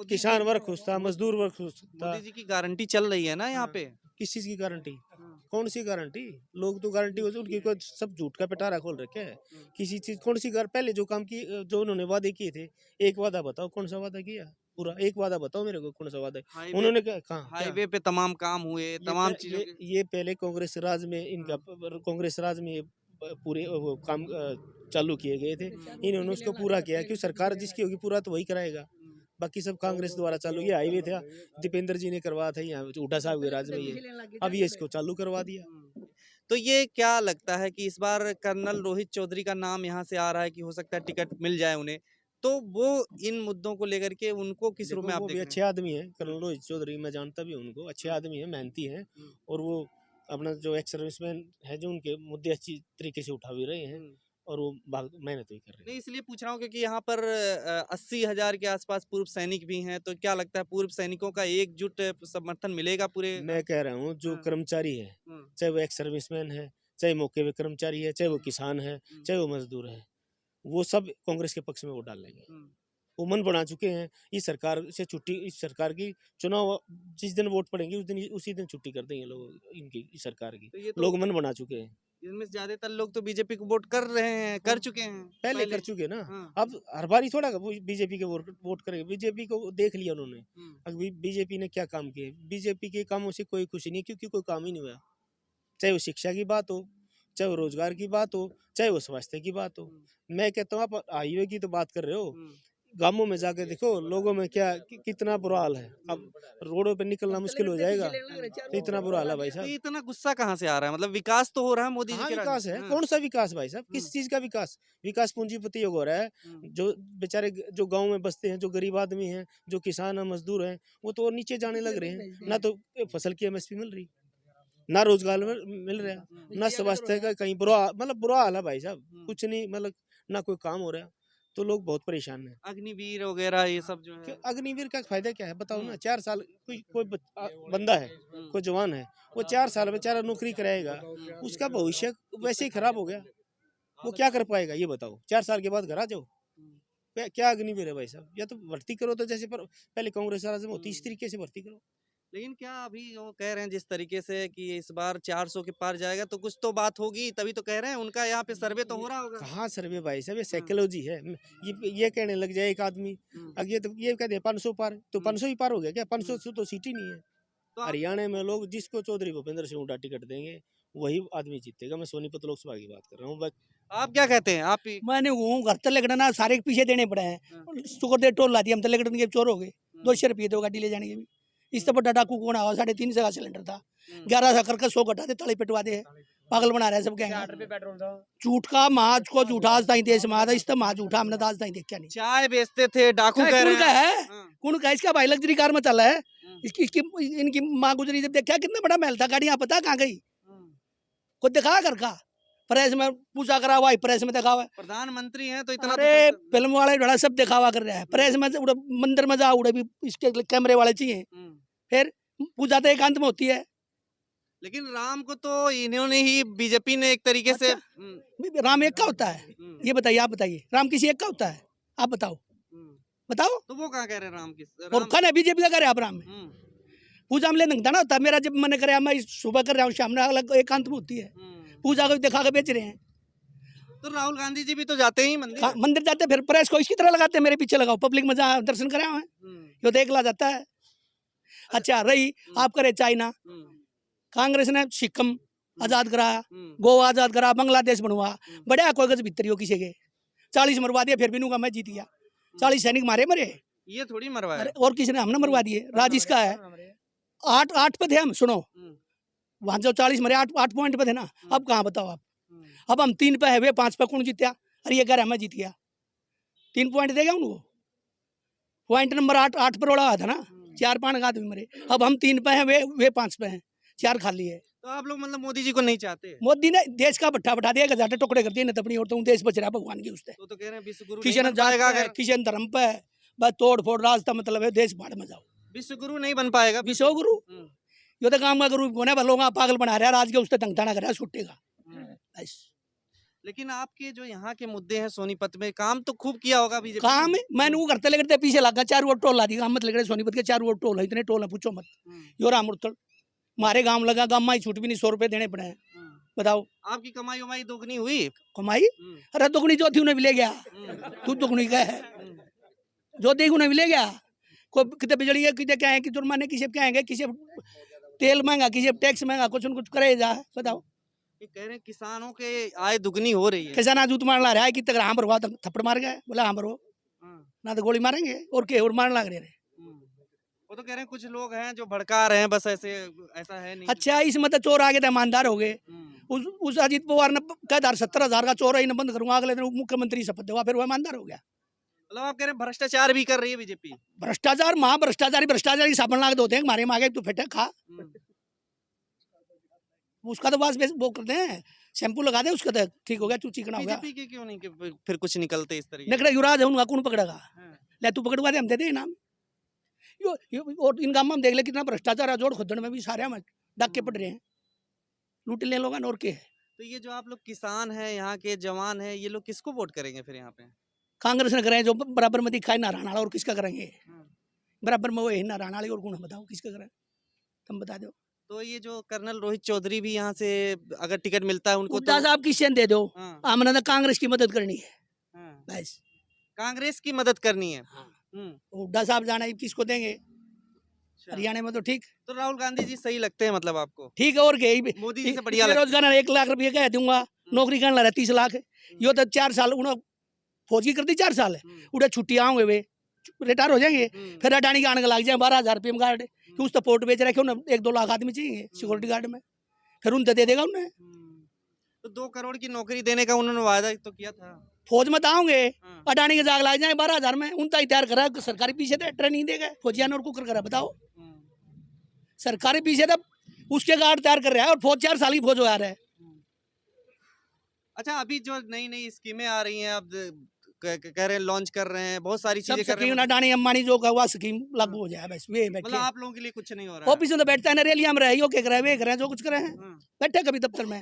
किसान वर्ग खुश था, मजदूर वर्ग खुश था। मोदी जी की गारंटी चल रही है ना यहाँ पे? किस चीज़ की गारंटी? कौन सी गारंटी? लोग तो गारंटी उनकी को सब झूठ का पिटारा खोल रखे है। किसी चीज़ कौन सी पहले जो काम की, जो उन्होंने वादे किए थे, एक वादा बताओ कौन सा वादा किया? पूरा एक वादा बताओ मेरे को, कौन सा वादा उन्होंने कहा? हाईवे पे तमाम काम हुए, तमाम चीजों ये पहले कांग्रेस राज में इनका, कांग्रेस राज में पूरे वो काम चालू किए गए थे। इन्होंने उसको पूरा किया, क्यों? सरकार जिसकी होगी पूरा तो वही कराएगा। बाकी सब कांग्रेस द्वारा चालू। ये हाईवे था दीपेंद्र जी ने करवाया था यहाँ हुड्डा साहब के राज में, ये अब ये इसको चालू करवा दिया। तो ये क्या लगता है कि इस बार कर्नल रोहित चौधरी का नाम यहाँ से आ रहा है कि हो सकता है टिकट मिल जाए उन्हें, तो वो इन मुद्दों को लेकर के उनको किस रूप में आप देख रहे हैं? अच्छे आदमी है कर्नल रोहित चौधरी, मैं जानता भी हूँ उनको, अच्छे आदमी है, मेहनती है, और वो अपना जो एक्स सर्विसमैन है, जो उनके मुद्दे अच्छी तरीके से उठा भी रहे हैं और वो मेहनत भी कर रहे हैं। नहीं, इसलिए पूछ रहा हूँ क्योंकि यहाँ पर 80,000 के आसपास पूर्व सैनिक भी हैं, तो क्या लगता है पूर्व सैनिकों का एकजुट समर्थन मिलेगा पूरे? मैं कह रहा हूँ जो कर्मचारी है, चाहे वो एक्स सर्विसमैन है, चाहे मौके पे कर्मचारी है, चाहे वो किसान है, चाहे वो मजदूर है, वो सब कांग्रेस के पक्ष में वोट डाल लेंगे। वो मन बना चुके हैं। इस सरकार से छुट्टी, इस सरकार की चुनाव जिस दिन वोट पड़ेंगे उसी दिन छुट्टी कर देंगे लोग, इनकी इस सरकार की। तो लोग मन बना चुके हैं। इनमें ज्यादातर लोग तो बीजेपी को वोट कर रहे हैं, कर चुके हैं, पहले कर चुके ना। अब हर बार थोड़ा बीजेपी के वोट करेंगे। बीजेपी को देख लिया उन्होंने, अभी बीजेपी ने क्या काम किए। बीजेपी के कामों से कोई खुशी नहीं, क्योंकि कोई काम ही नहीं हुआ। चाहे वो शिक्षा की बात हो, चाहे वो रोजगार की बात हो, चाहे वो स्वास्थ्य की बात हो। मैं कहता हूँ, आप हाईवे की तो बात कर रहे हो, गांवों में जाकर देखो लोगों में कितना बुरा हाल है। अब रोडों पे निकलना मुश्किल हो जाएगा, तो इतना बुरा हाल है भाई साहब। इतना गुस्सा कहाँ से आ रहा है? मतलब विकास तो हो रहा है मोदी जी के राज में। विकास है, कौन सा विकास भाई साहब? किस चीज का विकास? विकास पूंजीपति योग हो रहा है। जो बेचारे जो गाँव में बसते हैं, जो गरीब आदमी हैं, जो किसान है, मजदूर हैं, वो तो नीचे जाने लग रहे हैं। ना तो फसल की MSP मिल रही, ना रोजगार मिल रहा, ना स्वास्थ्य का कहीं बुरा हाल है भाई साहब। कुछ नहीं, मतलब ना कोई काम हो रहा, तो लोग बहुत परेशान हैं। अग्निवीर वगैरह ये सब जो है, अग्निवीर का फायदा क्या है बताओ ना? 4 साल कोई बंदा है, कोई जवान है, वो 4 साल बेचारा नौकरी कराएगा, उसका भविष्य वैसे ही खराब हो गया। वो क्या कर पाएगा ये बताओ? 4 साल के बाद घर आ जाओ, क्या अग्निवीर है भाई साहब? या तो भर्ती करो, तो जैसे पहले कांग्रेस राज में होती, इस तरीके से भर्ती करो। लेकिन क्या अभी वो कह रहे हैं जिस तरीके से कि इस बार 400 के पार जाएगा, तो कुछ तो बात होगी, तभी तो कह रहे हैं। उनका यहाँ पे सर्वे तो हो रहा होगा। कहाँ सर्वे भाई साहब, ये साइकोलॉजी है। ये कहने लग जाए एक आदमी, ये कहते हैं 500 पार, तो 500 ही पार हो गया क्या? 500 तो सीट ही नहीं है। तो आप- हरियाणा में लोग जिसको चौधरी भूपेंद्र सिंह हुड्डा टिकट देंगे वही आदमी जीतेगा। मैं सोनीपत लोकसभा की बात कर रहा हूँ। आप क्या कहते हैं? आप मैंने वो घर तक लगना ना सारे के पीछे देने पड़े हैं। शुक्र दे टोल ला दिया हम तो लगन के चोर हो गए। 200 रुपये दो गाड़ी ले जाने के भी। इस तो बड़ा डाकू कौन आवा 350 का सिलेंडर था 1100 करके 100 घटा दे ताली पिटवा दे पागल बना रहे सब कहेंगे झूठ का माज को झूठा आज ताई देश मादा इस तो माँ झूठा हमने आज ताई देखा नहीं। चाय बेचते थे डाकू कह रहे कौन का हैं। है कौन का इसका भाई लग्जरी कार में चला है इसकी इसकी इनकी माँ गुजरी जब देखा कितना बड़ा महल था गाड़ी यहाँ पता कहाँ गई खुद दिखा कर का प्रेस में पूछा करा हुआ प्रेस में दिखावा है। प्रधानमंत्री हैं तो इतना अरे फिल्म वाले बड़ा सब दिखावा कर रहा है प्रेस में मंदिर में जा उड़े भी इसके कैमरे वाले चाहिए फिर पूजा तो एकांत में होती है। लेकिन राम को तो इन्होंने ही बीजेपी ने एक तरीके से राम एक का होता है ये बताइए आप बताइए राम किसी एक का होता है आप बताओ बताओ तो वो कहाँ कह रहे हैं राम किस और खाना बीजेपी का करे आप राम में पूजा में लेना ना होता मेरा जब मैंने कराया मैं सुबह कर रहा हूँ शाम अलग एकांत में होती है पूजा को दिखा के बेच रहे हैं। तो राहुल गांधी जी भी तो जाते ही मंदिर जाते फिर प्रेस को इसकी तरह लगाते हैं मेरे पीछे लगाओ पब्लिक में जहाँ दर्शन कराया हुआ है यो तो एकला जाता है। अच्छा रही आप करे चाइना कांग्रेस ने सिक्किम आजाद कराया गोवा आजाद करा बांग्लादेश बनवा बड़ा कोई गज भीतरी हो किसी के 40 मरवा दिया फिर भी नूंगा मैं जीत गया 40 सैनिक मारे मरे ये थोड़ी मरवाया और किसी ने हमने मरवा दिए राज इसका है 8 पे थे हम सुनो वहां जो 40 मरे 8 पॉइंट पे थे ना अब कहाँ बताओ आप अब हम 3 पे है वे 5 पे कौन जीत्या अरे ये कह रहा मैं जीत गया 3 पॉइंट देगा उनको पॉइंट नंबर 8 पर उड़ा था ना 4-5 आदमी मरे अब हम 3 पे हैं वे 5 पे हैं 4 खाली है। तो आप लोग मतलब मोदी जी को नहीं चाहते? मोदी ने देश का भट्ठा बढ़ा दिया जाटे टुकड़े कर दिए न अपनी और देश बच रहा भगवान की उससे तो कह रहे हैं विश्व गुरु किसी ने जाएगा किसी ने धर्म पे बस तोड़ फोड़ रास्ता मतलब है देश भाड़ में जाओ विश्व गुरु नहीं बन पाएगा। विश्व गुरु यो तो काम का गुरु कोने लोग पागल बना रहा है आज के उससे तंगताना कर रहा है छुट्टेगा। लेकिन आपके जो यहाँ के मुद्दे हैं सोनीपत में काम तो खूब किया होगा बीजेपी काम मैंने वो करते लेकर पीछे लगा 4 वोट टोल ला दिया मत लग सोनीपत के 4 वोट टोल है इतने टोल है पूछो मत यो राम उड़तल मारे गांव लगा गांव में छूट भी नहीं 100 रुपए देने पड़े हैं बताओ। आपकी कमाई उमाई दुगनी हुई? कमाई अरे दुगनी जो थी उन्हें भी ले गया तू दुगनी का है जो देख उन्हें भी ले गया कोई कितने बिजली है कितने क्या है कि जुर्माने किसी क्या है किसी तेल महंगा किसी टैक्स महंगा कुछ न कुछ करे जा बताओ। ये कह रहे हैं किसानों के आय दुगनी हो रही है। किसान जूत मार ला रहा है कि तक हम भरवा थप्पड़ मार गए बोला हम भरो ना तो गोली मारेंगे और के और मारने लग रहे हैं। वो तो कह रहे हैं कुछ लोग हैं जो भड़का रहे हैं बस ऐसे ऐसा है नहीं। अच्छा इस मतलब चोर आ गए थे ईमानदार हो गए उस अजीत पवार ने कहा 70,000 का चोर है बंद करूंगा अगले दिन मुख्यमंत्री शपथ देगा फिर वो ईमानदार हो गया। मतलब आप कह रहे हैं भ्रष्टाचार भी कर रही है बीजेपी? भ्रष्टाचार महा भ्रष्टाचारी साबन लाग दो मारे मांगे तू फेटे खा उसका तो बस वो करते हैं शैम्पू लगा दे उसका तो ठीक हो गया तू चिकना हो गया। बीजेपी के क्यों नहीं कि फिर कुछ निकलते इस तरीके निकले युवराज है उनका कौन पकड़ेगा ले तू पकड़वा दे हम दे दे इनाम और इन गाँव में देख ले कितना भ्रष्टाचार है जोड़ खुदन में भी सारे में डाके पड़ रहे हैं लूट ले लोग और के। तो ये जो आप लोग किसान हैं यहाँ के जवान हैं ये लोग किसको वोट करेंगे फिर यहाँ पे? कांग्रेस ने करें जो बराबर में दिखाई नारायण वाला और किसका करेंगे बराबर में वो है नारायण वाली और कौन बताओ किसका करें तुम बता दो। तो ये जो कर्नल रोहित चौधरी भी यहाँ से अगर टिकट मिलता है उनको तो साहब किसी दे दो हमने तो कांग्रेस की मदद करनी है बस कांग्रेस की मदद करनी है। हुड्डा साहब जाना किसको देंगे हरियाणा में तो ठीक। तो राहुल गांधी जी सही लगते हैं मतलब आपको? ठीक है और मोदी जी से बढ़िया रोजगार 1 लाख रुपये कह दूंगा नौकरी करने लगा 30 लाख यो तो 4 साल उन्होंने फौज की कर दी 4 साल उड़े छुट्टी आऊंगे वे रिटायर हो जाएंगे फिर अडानी के आने लग जाए 12,000 रुपये में गार्ड कि उस तो पोर्ट बेच रखे उन्हें 1-2 लाख आदमी चाहिए सिक्योरिटी गार्ड में फिर उन तो दे देगा उन्हें। तो 2 करोड़ की नौकरी देने का उन्होंने वादा तो किया था। फौज में आऊंगे अडानी के जाग लग जाए 12,000 में उन तैयार करा सरकारी पीछे तो ट्रेनिंग देगा फौजिया ने और कुकर करा बताओ सरकारी पीछे तो उसके गार्ड तैयार कर रहा है और फौज 4 साल की फौज आ रहा है। अच्छा अभी जो नई नई स्कीमें आ रही हैं अब कह रहे हैं लॉन्च कर रहे हैं बहुत सारी चीजें कर रहे हैं अडानी अंबानी जो हुआ स्कीम लागू हो जाए बस वे बैठे मतलब आप लोगों के लिए कुछ नहीं हो रहा ऑफिस में तो बैठता है ना रैलियां में रहे क्या कर रहे वे कर रहे हैं जो कुछ कर रहे हैं बैठे कभी दफ्तर में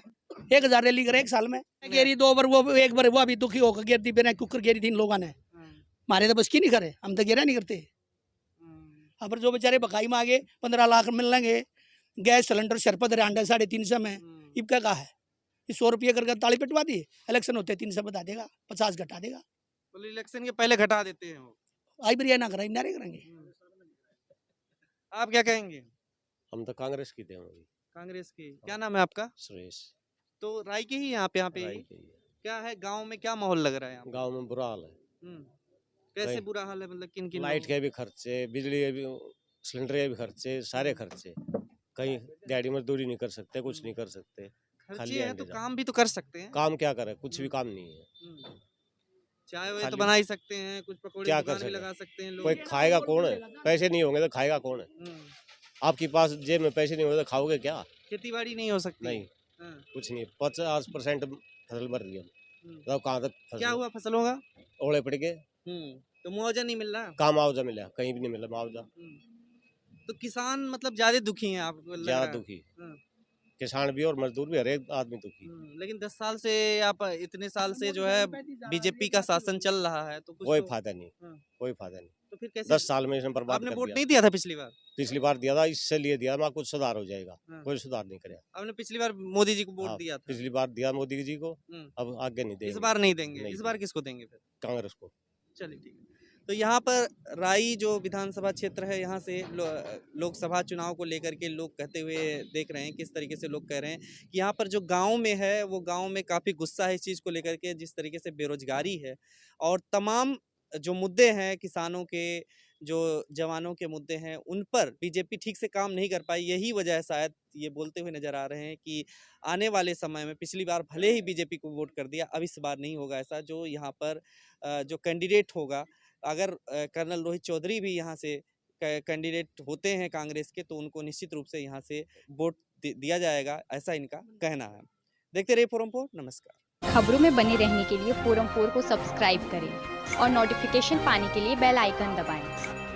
1000 रैली करे 1 साल में गेरी 2 बार वो 1 बार वो अभी दुखी होकर गिरती बिना कुकर गेरी 3 लोगों ने मारे तो बस की नहीं करे हम तो गिरा नहीं करते। अब जो बेचारे बकाई में आगे 15 लाख मिल लेंगे गैस सिलेंडर शरपत अंडा 350 में इब क्या कहा है 100 रुपये करके ताली पिटवा दी इलेक्शन होते 300 बता देगा 50 घटा देगा इलेक्शन के पहले घटा देते हैं वो आई बिरिया ना कराई नारे करेंगे। आप क्या कहेंगे? हम तो कांग्रेस की थे अभी। कांग्रेस की। क्या नाम है आपका? सुरेश। तो राय के ही यहाँ पे राय के ही। क्या है गांव में, क्या माहौल लग रहा है यहाँ पे? गांव में बुरा हाल है। कैसे कहीं- बुरा हाल है, मतलब किन किन लाइट के भी खर्चे, बिजली के भी, सिलेंडर के भी खर्चे, सारे खर्चे। कहीं गाड़ी मजदूरी नहीं कर सकते, कुछ नहीं कर सकते। खर्चे खाली हैं अंडे तो जा- काम भी तो कर सकते हैं। काम क्या करे, कुछ भी काम नहीं है। चाय वाय तो खाली- बना ही सकते हैं, कुछ पकौड़े क्या की दुकान कर भी सकते लगा सकते हैं लोग। कोई खाएगा कौन है? पैसे नहीं होंगे तो खाएगा कौन है? आपके पास जेब में पैसे नहीं होंगे तो खाओगे क्या? खेती बाड़ी नहीं हो सकती। नहीं, हाँ। कुछ नहीं। 50% फसल मर गई। बताओ कहाँ तक फसल? क्या हुआ फसलों का? ओले पड़ गए। तो मुआवजा नहीं मिल रहा। कहाँ मुआवजा मिला? कहीं भी नहीं मिला मुआवजा। तो किसान मतलब ज्यादा दुखी हैं आपको लग रहा ज्यादा है? दुखी, हाँ। किसान भी और मजदूर भी, हर एक आदमी दुखी। लेकिन 10 साल से आप, इतने साल से जो है बीजेपी का शासन चल रहा है, तो कुछ कोई तो, फायदा नहीं, हाँ। कोई फायदा नहीं। तो फिर कैसे 10 साल में इसने बर्बाद आपने कर वोट दिया। नहीं दिया था पिछली बार? पिछली बार दिया था, इससे लिए दिया था कुछ सुधार हो जाएगा। हाँ। कोई सुधार नहीं करे। आपने पिछली बार मोदी जी को वोट हाँ, दिया था। पिछली बार दिया मोदी जी को, अब आगे नहीं देंगे। इस बार नहीं देंगे। नहीं इस बार किसको देंगे फिर? कांग्रेस को। चलिए ठीक है। तो यहाँ पर राई जो विधानसभा क्षेत्र है, यहाँ से लोकसभा चुनाव को लेकर के लोग कहते हुए देख रहे हैं, किस तरीके से लोग कह रहे हैं कि यहाँ पर जो गांव में है, वो गांव में काफ़ी गुस्सा है इस चीज़ को लेकर के, जिस तरीके से बेरोजगारी है और तमाम जो मुद्दे हैं किसानों के, जो जवानों के मुद्दे हैं, उन पर बीजेपी ठीक से काम नहीं कर पाई। यही वजह है शायद ये बोलते हुए नजर आ रहे हैं कि आने वाले समय में, पिछली बार भले ही बीजेपी को वोट कर दिया, अब इस बार नहीं होगा ऐसा। जो यहाँ पर जो कैंडिडेट होगा, अगर कर्नल रोहित चौधरी भी यहाँ से कैंडिडेट होते हैं कांग्रेस के, तो उनको निश्चित रूप से यहाँ से वोट दिया जाएगा, ऐसा इनका कहना है। देखते रहिए फोरम 4। नमस्कार। खबरों में बने रहने के लिए फोरम 4 को सब्सक्राइब करें और नोटिफिकेशन पाने के लिए बेल आइकन दबाएं।